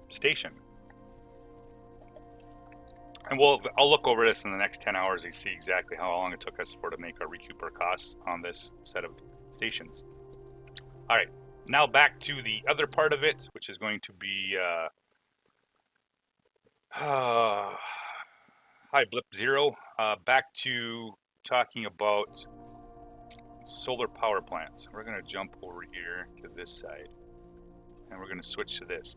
station. And I'll look over this in the next 10 hours and see exactly how long it took us to make recoup our costs on this set of stations. All right, now back to the other part of it, which is going to be hi Blip Zero. Back to talking about solar power plants. We're going to jump over here to this side, and we're going to switch to this.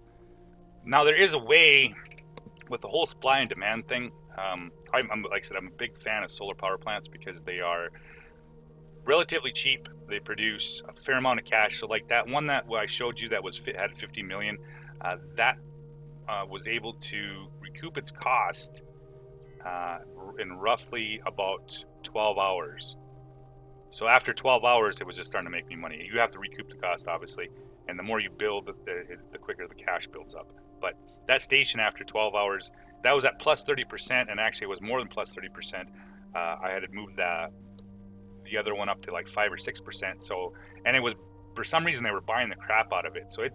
Now there is a way with the whole supply and demand thing. Like I said, I'm a big fan of solar power plants because they are relatively cheap. They produce a fair amount of cash. So like that one that I showed you that had 50 million, that was able to recoup its cost in roughly about 12 hours. So after 12 hours, it was just starting to make me money. You have to recoup the cost, obviously, and the more you build, the quicker the cash builds up. But that station after 12 hours, that was at plus 30%, and actually it was more than plus 30%. I had moved the other one up to like 5 or 6%. So, and it was, for some reason, they were buying the crap out of it. So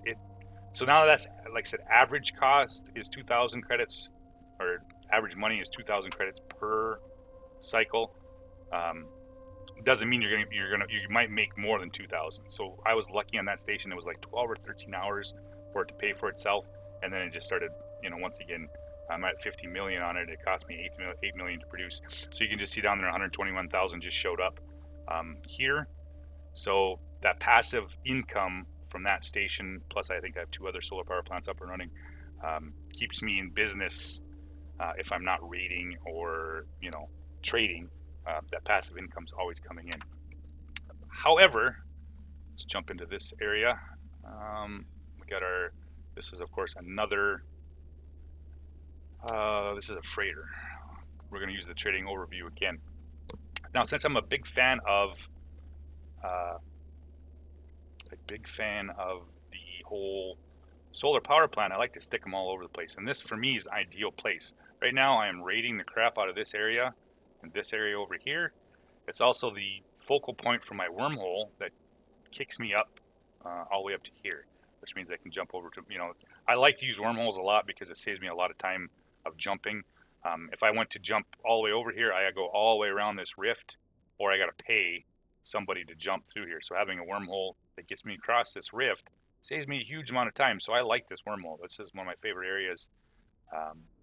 so now that's, like I said, average cost is 2,000 credits, or average money is 2,000 credits per cycle. Doesn't mean you might make more than 2,000. So I was lucky on that station. It was like 12 or 13 hours for it to pay for itself, and then it just started. You know, once again, I'm at 50 million on it. It cost me 8 million to produce. So you can just see down there, 121,000 just showed up here. So that passive income from that station, plus I think I have 2 other solar power plants up and running, keeps me in business if I'm not raiding or trading. That passive income's always coming in. However, let's jump into this area. We got this is of course another, this is a freighter. We're going to use the trading overview again. Now, since I'm a big fan of the whole solar power plant, I like to stick them all over the place. And this, for me, is ideal place. Right now, I am raiding the crap out of this area and this area over here. It's also the focal point for my wormhole that kicks me up all the way up to here, which means I can jump over to, I like to use wormholes a lot because it saves me a lot of time of jumping. If I went to jump all the way over here, I gotta go all the way around this rift, or I gotta pay somebody to jump through here. So having a wormhole that gets me across this rift saves me a huge amount of time. So I like this wormhole. This is one of my favorite areas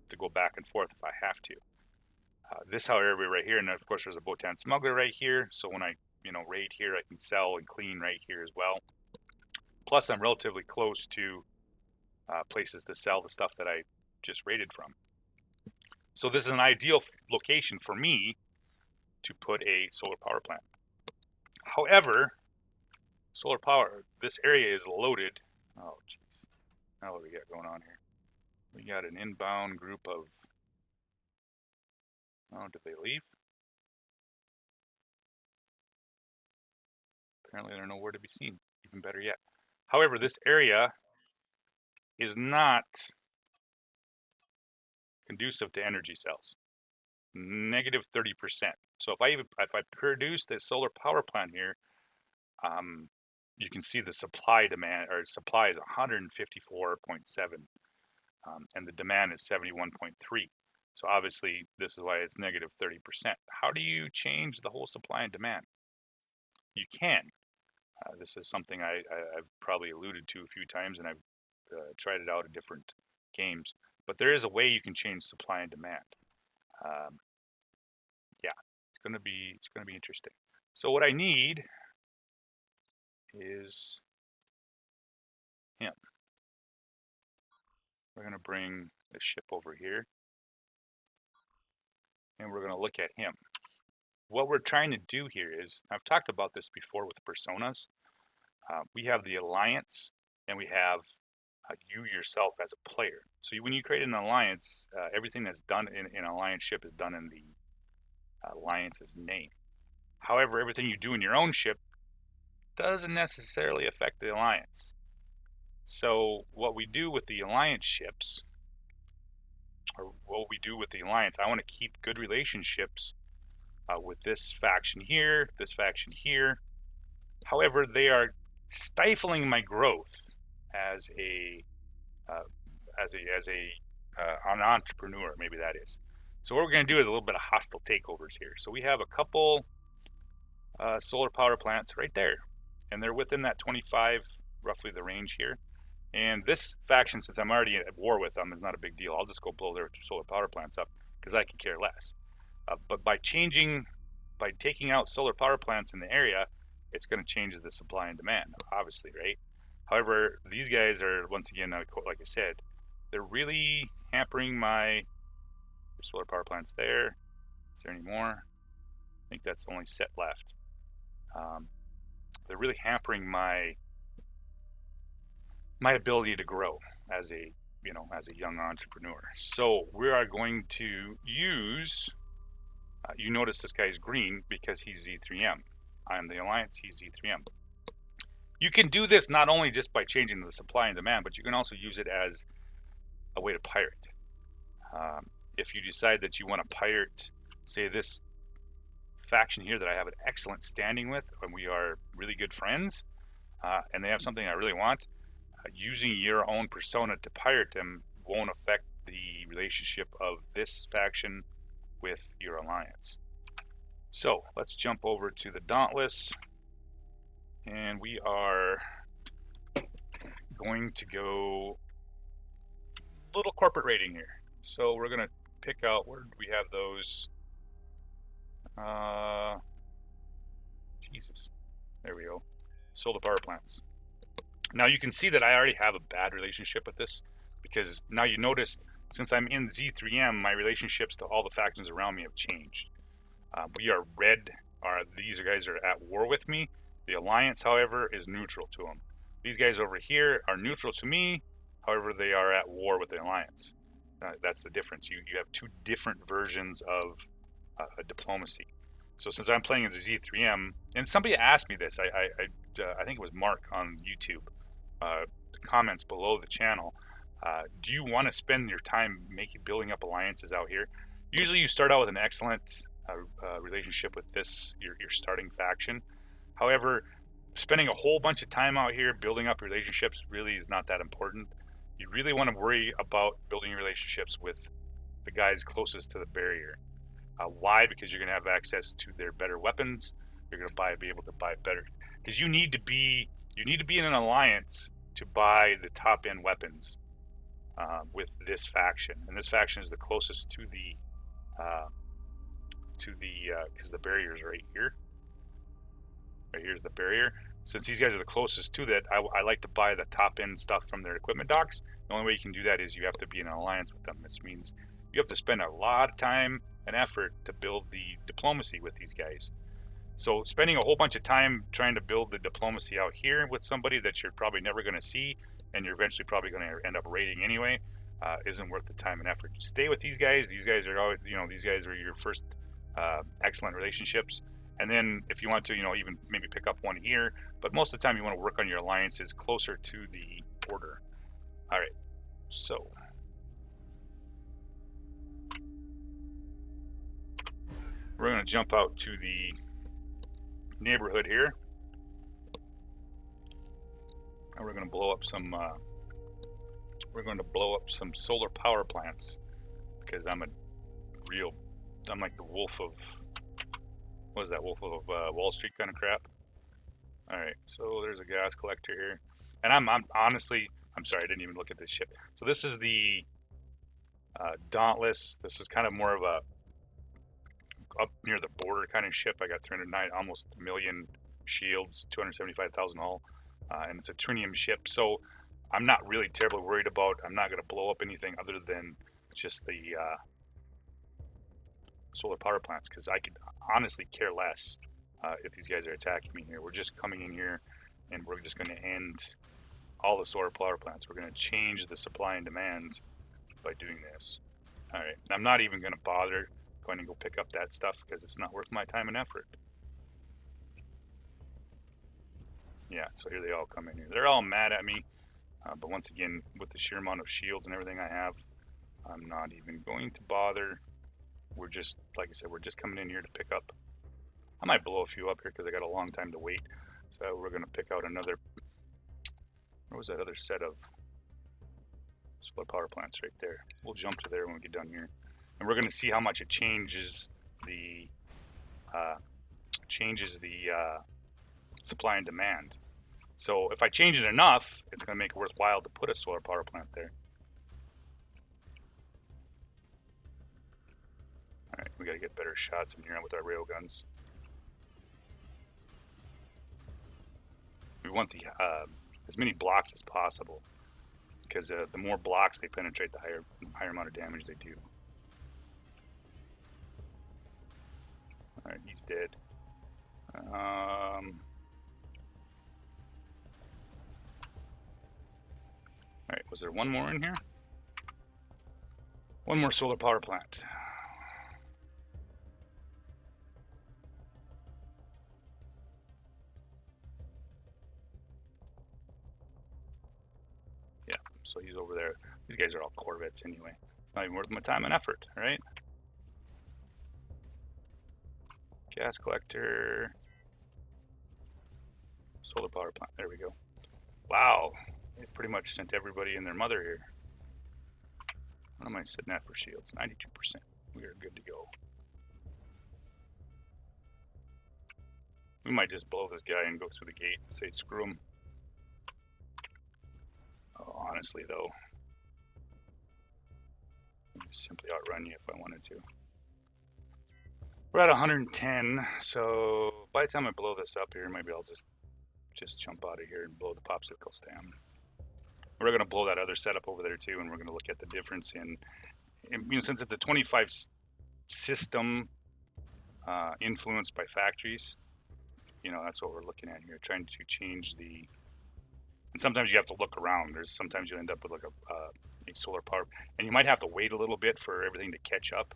to go back and forth if I have to. This area right here, and of course there's a Botan smuggler right here. So when I raid here, I can sell and clean right here as well. Plus, I'm relatively close to places to sell the stuff that I just raided from. So this is an ideal location for me to put a solar power plant. However, solar power, this area is loaded. Oh, jeez. Now what do we got going on here? We got an inbound group of, oh, did they leave? Apparently they're nowhere to be seen. Even better yet. However, this area is not conducive to energy cells. Negative 30%. So if I produce this solar power plant here, you can see the supply demand, or supply is 154.7, and the demand is 71.3. So obviously this is why it's negative 30%. How do you change the whole supply and demand? You can. This is something I've probably alluded to a few times, and I've tried it out in different games. But there is a way you can change supply and demand. Yeah, it's gonna be interesting. So what I need is him. We're gonna bring the ship over here, and we're gonna look at him. What we're trying to do here is, I've talked about this before with personas. We have the alliance, and we have you yourself as a player. So when you create an alliance, everything that's done in an alliance ship is done in the alliance's name. However, everything you do in your own ship doesn't necessarily affect the alliance. So what we do with the alliance ships, or what we do with the alliance, I want to keep good relationships with this faction here, this faction here. However, they are stifling my growth as an entrepreneur, maybe that is. So what we're going to do is a little bit of hostile takeovers here. So we have a couple solar power plants right there, and they're within that 25, roughly the range here. And this faction, since I'm already at war with them, is not a big deal. I'll just go blow their solar power plants up because I can care less. But by taking out solar power plants in the area, it's going to change the supply and demand, obviously, right? However, these guys are, once again, like I said, they're really hampering my solar power plants there. Is there any more? I think that's the only set left. They're really hampering my ability to grow as a young entrepreneur. So we are going to use, you notice this guy's green because he's Z3M. I am the Alliance, he's Z3M. You can do this not only just by changing the supply and demand, but you can also use it as a way to pirate. If you decide that you want to pirate, say, this faction here that I have an excellent standing with, and we are really good friends, and they have something I really want, using your own persona to pirate them won't affect the relationship of this faction with your alliance. So let's jump over to the Dauntless, and we are going to go little corporate rating here. So we're going to pick out, where do we have those? Jesus, there we go. Solar power plants. Now you can see that I already have a bad relationship with this, because now you notice, since I'm in Z3M, my relationships to all the factions around me have changed. We are red. These guys are at war with me. The Alliance, however, is neutral to them. These guys over here are neutral to me. However, they are at war with the Alliance. That's the difference. You have two different versions of diplomacy. So since I'm playing as a Z3M, and somebody asked me this, I think it was Mark on YouTube, comments below the channel. Do you want to spend your time building up alliances out here? Usually you start out with an excellent relationship with your starting faction. However, spending a whole bunch of time out here building up relationships really is not that important. You really want to worry about building relationships with the guys closest to the barrier. Why? Because you're going to have access to their better weapons. You're going to be able to buy better, because you need to be in an alliance to buy the top end weapons with this faction, and this faction is the closest to the because the barrier is right here. Right here's the barrier. Since these guys are the closest to that, I like to buy the top end stuff from their equipment docks. The only way you can do that is you have to be in an alliance with them. This means you have to spend a lot of time and effort to build the diplomacy with these guys. So spending a whole bunch of time trying to build the diplomacy out here with somebody that you're probably never going to see, and you're eventually probably going to end up raiding anyway, isn't worth the time and effort. Stay with these guys. These guys are always, these guys are your first excellent relationships. And then if you want to, even maybe pick up one here, but most of the time you want to work on your alliances closer to the border. All right, so we're going to jump out to the neighborhood here, and we're going to blow up some solar power plants, because I'm like the wolf of, what is that, wolf of Wall Street kind of crap. All right, so there's a gas collector here, and I'm honestly, I'm sorry, I didn't even look at this ship. So this is the Dauntless. This is kind of more of a up near the border kind of ship. I got 309, almost a million shields, 275,000 hull, and it's a trinium ship. So I'm not really terribly worried about. I'm not going to blow up anything other than just the solar power plants, because I could honestly care less if these guys are attacking me here. We're just coming in here, and we're just going to end all the solar power plants. We're going to change the supply and demand by doing this. All right, I'm not even going to bother going to go pick up that stuff, because it's not worth my time and effort. Yeah, so here they all come in here. They're all mad at me, but once again, with the sheer amount of shields and everything I have, I'm not even going to bother. We're just, like I said, we're just coming in here to pick up. I might blow a few up here because I got a long time to wait. So we're going to pick out another, where was that other set of solar power plants? Right there. We'll jump to there when we get done here. And we're going to see how much it changes the supply and demand. So if I change it enough, it's going to make it worthwhile to put a solar power plant there. All right, we got to get better shots in here with our rail guns. We want the as many blocks as possible, because the more blocks they penetrate, the higher amount of damage they do. All right, he's dead. All right, was there one more in here? One more solar power plant. Yeah, so he's over there. These guys are all Corvettes anyway. It's not even worth my time and effort, right? Gas collector. Solar power plant. There we go. Wow. They pretty much sent everybody and their mother here. What am I sitting at for shields? 92%. We are good to go. We might just blow this guy and go through the gate and say screw him. Oh, honestly though, I'd simply outrun you if I wanted to. We're at 110, so by the time I blow this up here, maybe I'll just jump out of here and blow the popsicles down. We're going to blow that other setup over there too, and we're going to look at the difference in since it's a 25 system influenced by factories, that's what we're looking at here, trying to change the, and sometimes you have to look around. Sometimes you end up with like a solar power, and you might have to wait a little bit for everything to catch up.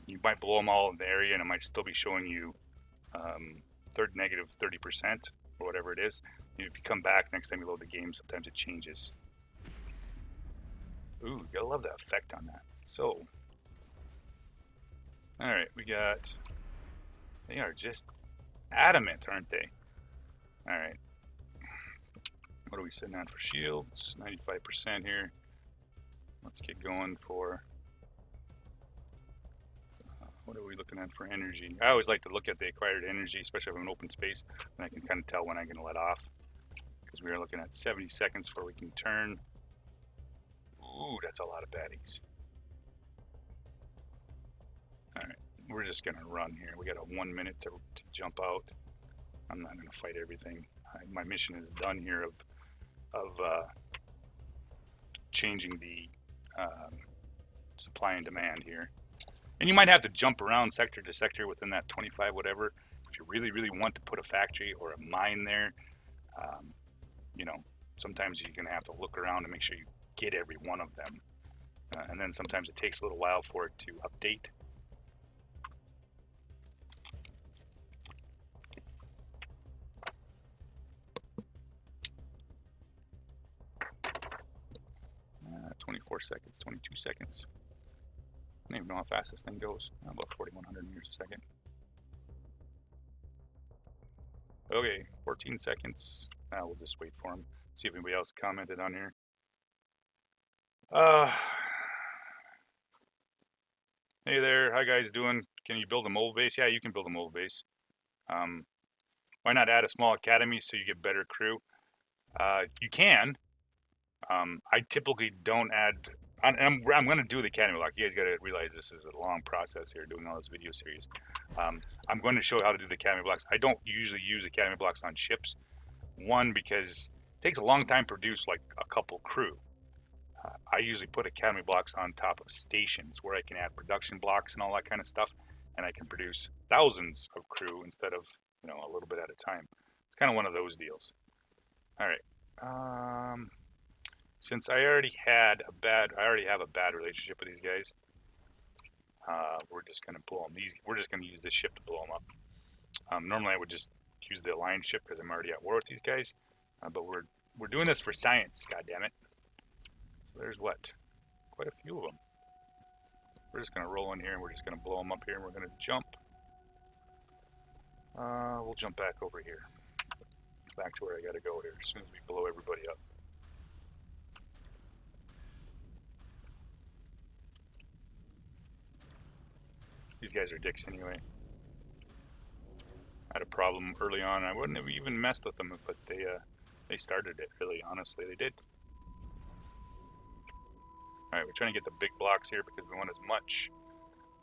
You might blow them all in the area, and it might still be showing you negative 30% or whatever it is. If you come back next time you load the game, sometimes it changes. Ooh, you gotta love the effect on that. So, alright, we got... They are just adamant, aren't they? Alright. What are we sitting on for shields? 95% here. Let's get going for... what are we looking at for energy? I always like to look at the acquired energy, especially if I'm in open space, and I can kind of tell when I'm going to let off. Because we are looking at 70 seconds before we can turn. Ooh, that's a lot of baddies. Alright, we're just going to run here. We got a 1 minute to jump out. I'm not going to fight everything. My mission is done here of changing the supply and demand here. And you might have to jump around sector to sector within that 25 whatever if you really, really want to put a factory or a mine there. You know, sometimes you're going to have to look around and make sure you get every one of them. And then sometimes it takes a little while for it to update. Uh, 24 seconds, 22 seconds. I don't even know how fast this thing goes. About 4,100 meters a second. Okay, 14 seconds. We'll just wait for him. See if anybody else commented on here. Hey there, how you guys doing? Can you build a mobile base? Yeah, you can build a mobile base. Why not add a small academy so you get better crew? You can. I typically don't add. I'm going to do the academy block. You guys got to realize this is a long process here, doing all this video series. I'm going to show how to do the academy blocks. I don't usually use academy blocks on ships. One, because it takes a long time to produce like a couple crew. I usually put academy blocks on top of stations where I can add production blocks and all that kind of stuff, and I can produce thousands of crew instead of, you know, a little bit at a time. It's kind of one of those deals. All right. Since I already have a bad relationship with these guys. We're just gonna blow them. We're just gonna use this ship to blow them up. Normally I would just use the alliance ship because I'm already at war with these guys, but we're doing this for science. God damn it! So there's what, quite a few of them. We're just gonna roll in here and we're just gonna blow them up here and we're gonna jump. We'll jump back over here, back to where I gotta go here as soon as we blow everybody up. These guys are dicks anyway. I had a problem early on. I wouldn't have even messed with them, but they started it. Really, honestly, they did. All right, we're trying to get the big blocks here because we want as much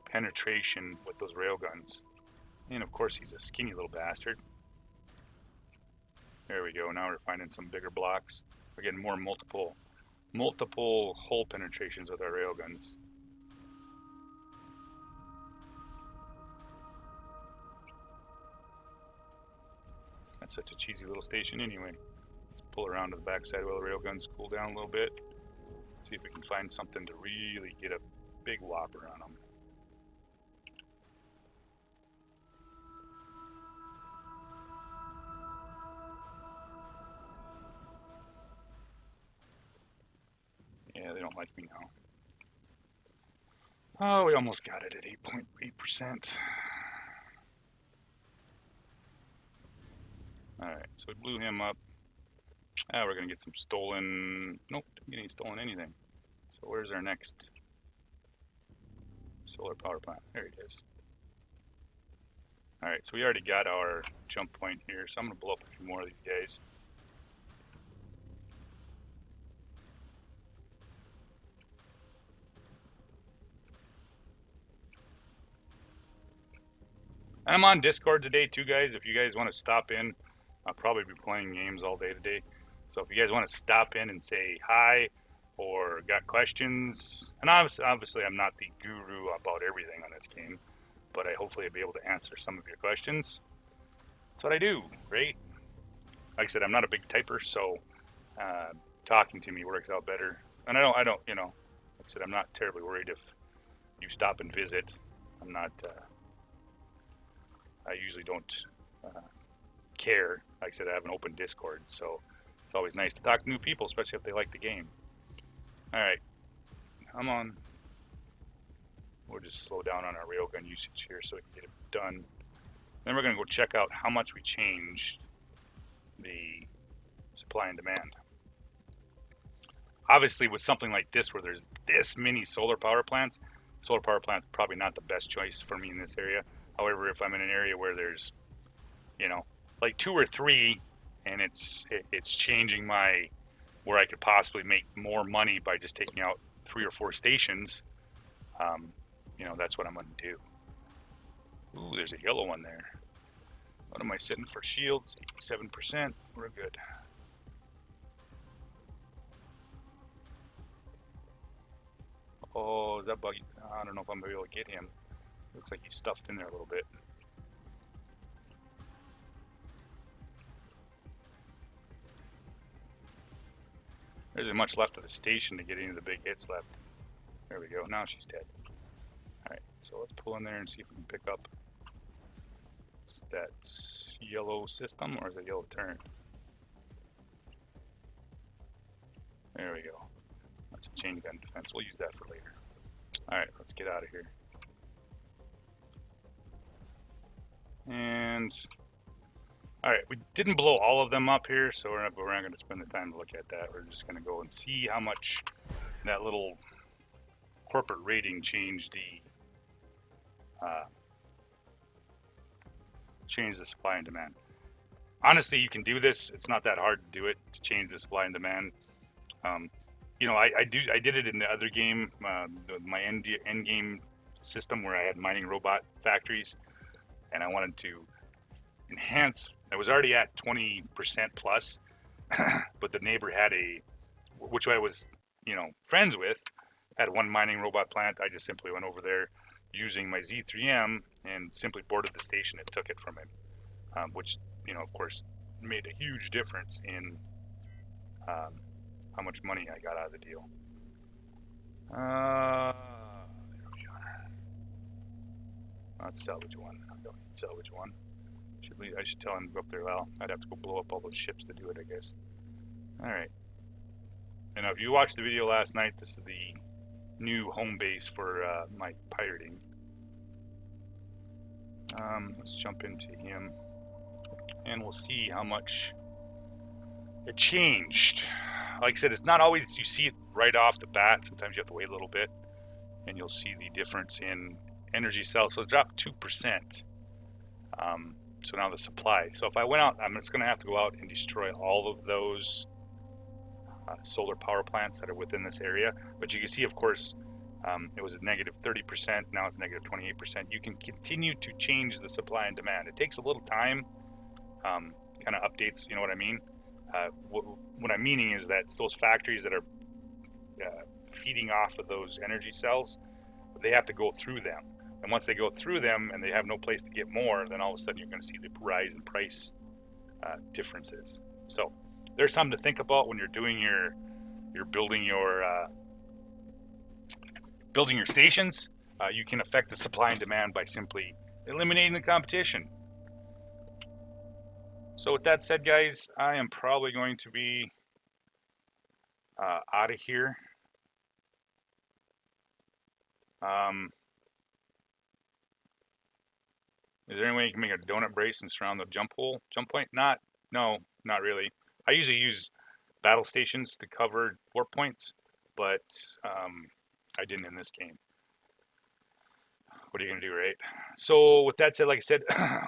penetration with those railguns. And of course, he's a skinny little bastard. There we go. Now we're finding some bigger blocks. We're getting more multiple hull penetrations with our railguns. That's such a cheesy little station anyway. Let's pull around to the backside while the railguns cool down a little bit. See if we can find something to really get a big whopper on them. Yeah, they don't like me now. Oh, we almost got it at 8.8%. Alright, so we blew him up. We're going to get some stolen... Nope, didn't get any stolen anything. So where's our next solar power plant? There it is. Alright, so we already got our jump point here, so I'm going to blow up a few more of these guys. I'm on Discord today too, guys. If you guys want to stop in, I'll probably be playing games all day today. So if you guys want to stop in and say hi or got questions, and obviously I'm not the guru about everything on this game, but hopefully I'll be able to answer some of your questions. That's what I do, right? Like I said, I'm not a big typer, so talking to me works out better. And I don't, you know, like I said, I'm not terribly worried if you stop and visit. I'm not... I usually don't care. Like I said, I have an open Discord, so it's always nice to talk to new people, especially if they like the game. All right, come on. We'll just slow down on our railgun usage here so we can get it done. Then we're going to go check out how much we changed the supply and demand. Obviously, with something like this where there's this many solar power plants probably not the best choice for me in this area. However, if I'm in an area where there's, you know, like 2 or 3, and it's changing my, where I could possibly make more money by just taking out 3 or 4 stations, you know, that's what I'm going to do. Ooh, there's a yellow one there. What am I sitting for? Shields, 87%. We're good. Oh, is that buggy? I don't know if I'm going to be able to get him. Looks like he's stuffed in there a little bit. There isn't much left of the station to get any of the big hits left. There we go. Now she's dead. Alright, so let's pull in there and see if we can pick up that yellow system, or is it yellow turn? There we go. That's a chain gun defense. We'll use that for later. Alright, let's get out of here. And alright, we didn't blow all of them up here, so we're not going to spend the time to look at that. We're just going to go and see how much that little corporate rating changed the supply and demand. Honestly, you can do this. It's not that hard to do it, to change the supply and demand. You know, I did it in the other game, my end game system where I had mining robot factories, and I wanted to enhance. I was already at 20% plus, but the neighbor had which I was, you know, friends with, had one mining robot plant. I just simply went over there using my Z3M and simply boarded the station and took it from him, which, you know, of course, made a huge difference in how much money I got out of the deal. There we are. Let's salvage one. I don't need salvage one. I should tell him to go up there. Well, I'd have to go blow up all those ships to do it, I guess. Alright. And if you watched the video last night, this is the new home base for my pirating. Let's jump into him, and we'll see how much it changed. Like I said, it's not always you see it right off the bat. Sometimes you have to wait a little bit, and you'll see the difference in energy cells. So it dropped 2%. So now the supply. So if I went out, I'm just going to have to go out and destroy all of those solar power plants that are within this area. But you can see, of course, it was negative 30%. Now it's negative 28%. You can continue to change the supply and demand. It takes a little time, kind of updates, you know what I mean? What I'm meaning is that those factories that are feeding off of those energy cells, they have to go through them. And once they go through them and they have no place to get more, then all of a sudden you're going to see the rise in price differences. So there's something to think about when you're doing you're building your stations. You can affect the supply and demand by simply eliminating the competition. So with that said, guys, I am probably going to be out of here. Is there any way you can make a donut brace and surround the jump point? No, not really. I usually use battle stations to cover warp points, but I didn't in this game. What are you going to do, right? So with that said, like I said,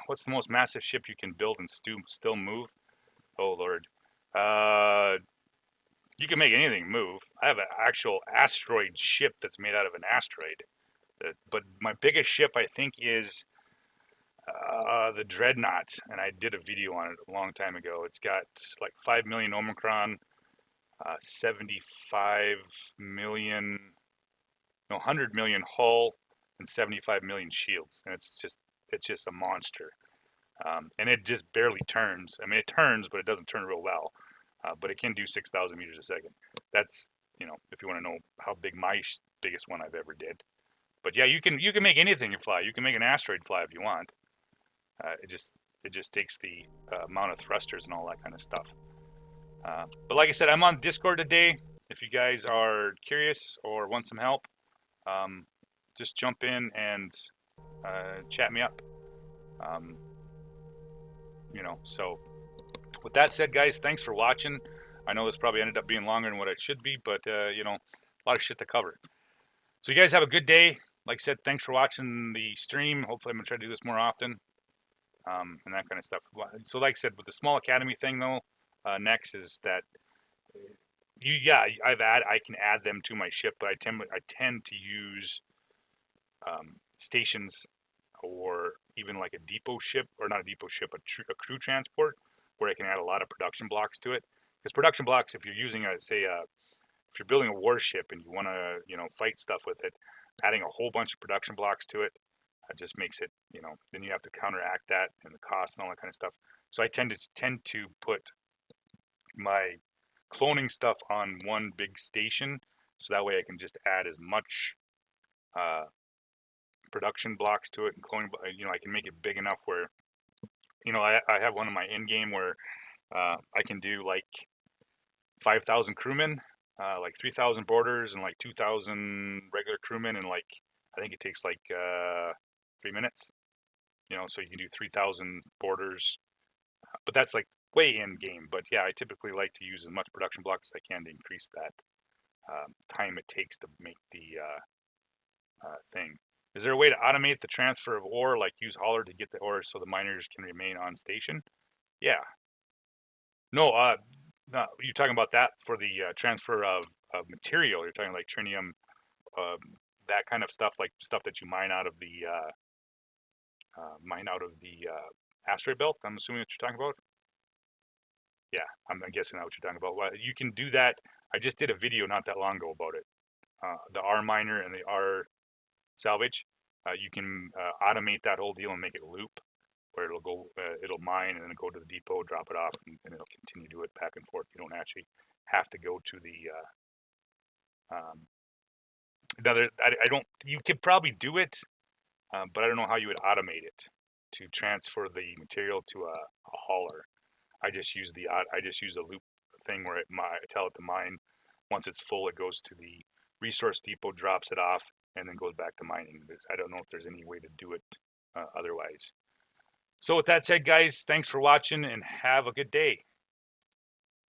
what's the most massive ship you can build and still move? Oh, Lord. You can make anything move. I have an actual asteroid ship that's made out of an asteroid. But my biggest ship, I think, is the Dreadnought, and I did a video on it a long time ago. It's got like 5 million Omicron, 75 million, no, 100 million hull, and 75 million shields, and it's just a monster. And it just barely turns. I mean, it turns, but it doesn't turn real well. But it can do 6,000 meters a second. That's, you know, if you want to know how big my biggest one I've ever did. But yeah, you can make anything fly. You can make an asteroid fly if you want. It just takes the amount of thrusters and all that kind of stuff. But like I said, I'm on Discord today. If you guys are curious or want some help, just jump in and chat me up. So with that said, guys, thanks for watching. I know this probably ended up being longer than what it should be, but a lot of shit to cover. So you guys have a good day. Like I said, thanks for watching the stream. Hopefully I'm gonna try to do this more often, and that kind of stuff. So like I said, with the small academy thing though, next is that I can add them to my ship, but I tend to use stations or even like a depot ship, or not a depot ship, a crew transport, where I can add a lot of production blocks to it. Because production blocks, if you're using if you're building a warship and you want to, fight stuff with it, adding a whole bunch of production blocks to it just makes it, then you have to counteract that and the cost and all that kind of stuff. So I tend to put my cloning stuff on one big station, so that way I can just add as much production blocks to it and cloning. I can make it big enough where, I have one in my end game where I can do like 5,000 crewmen, like 3,000 boarders, and like 2,000 regular crewmen, and like I think it takes like 3 minutes. So you can do 3,000 boarders, but that's like way in game. But yeah, I typically like to use as much production blocks as I can to increase that time it takes to make the thing. Is there a way to automate the transfer of ore, like use hauler to get the ore so the miners can remain on station? Yeah. No, no, you're talking about that for the transfer of material. You're talking like trinium, that kind of stuff, like stuff that you mine out of the asteroid belt. I'm assuming what you're talking about. Yeah, I'm guessing that's what you're talking about. Well, you can do that. I just did a video not that long ago about it. The R miner and the R salvage. You can automate that whole deal and make it loop, where it'll go, it'll mine and then go to the depot, drop it off, and it'll continue to do it back and forth. You don't actually have to go to the. I don't. You could probably do it, but I don't know how you would automate it to transfer the material to a hauler. I just use a loop thing where I tell it to mine. Once it's full, it goes to the resource depot, drops it off, and then goes back to mining. I don't know if there's any way to do it otherwise. So with that said, guys, thanks for watching and have a good day.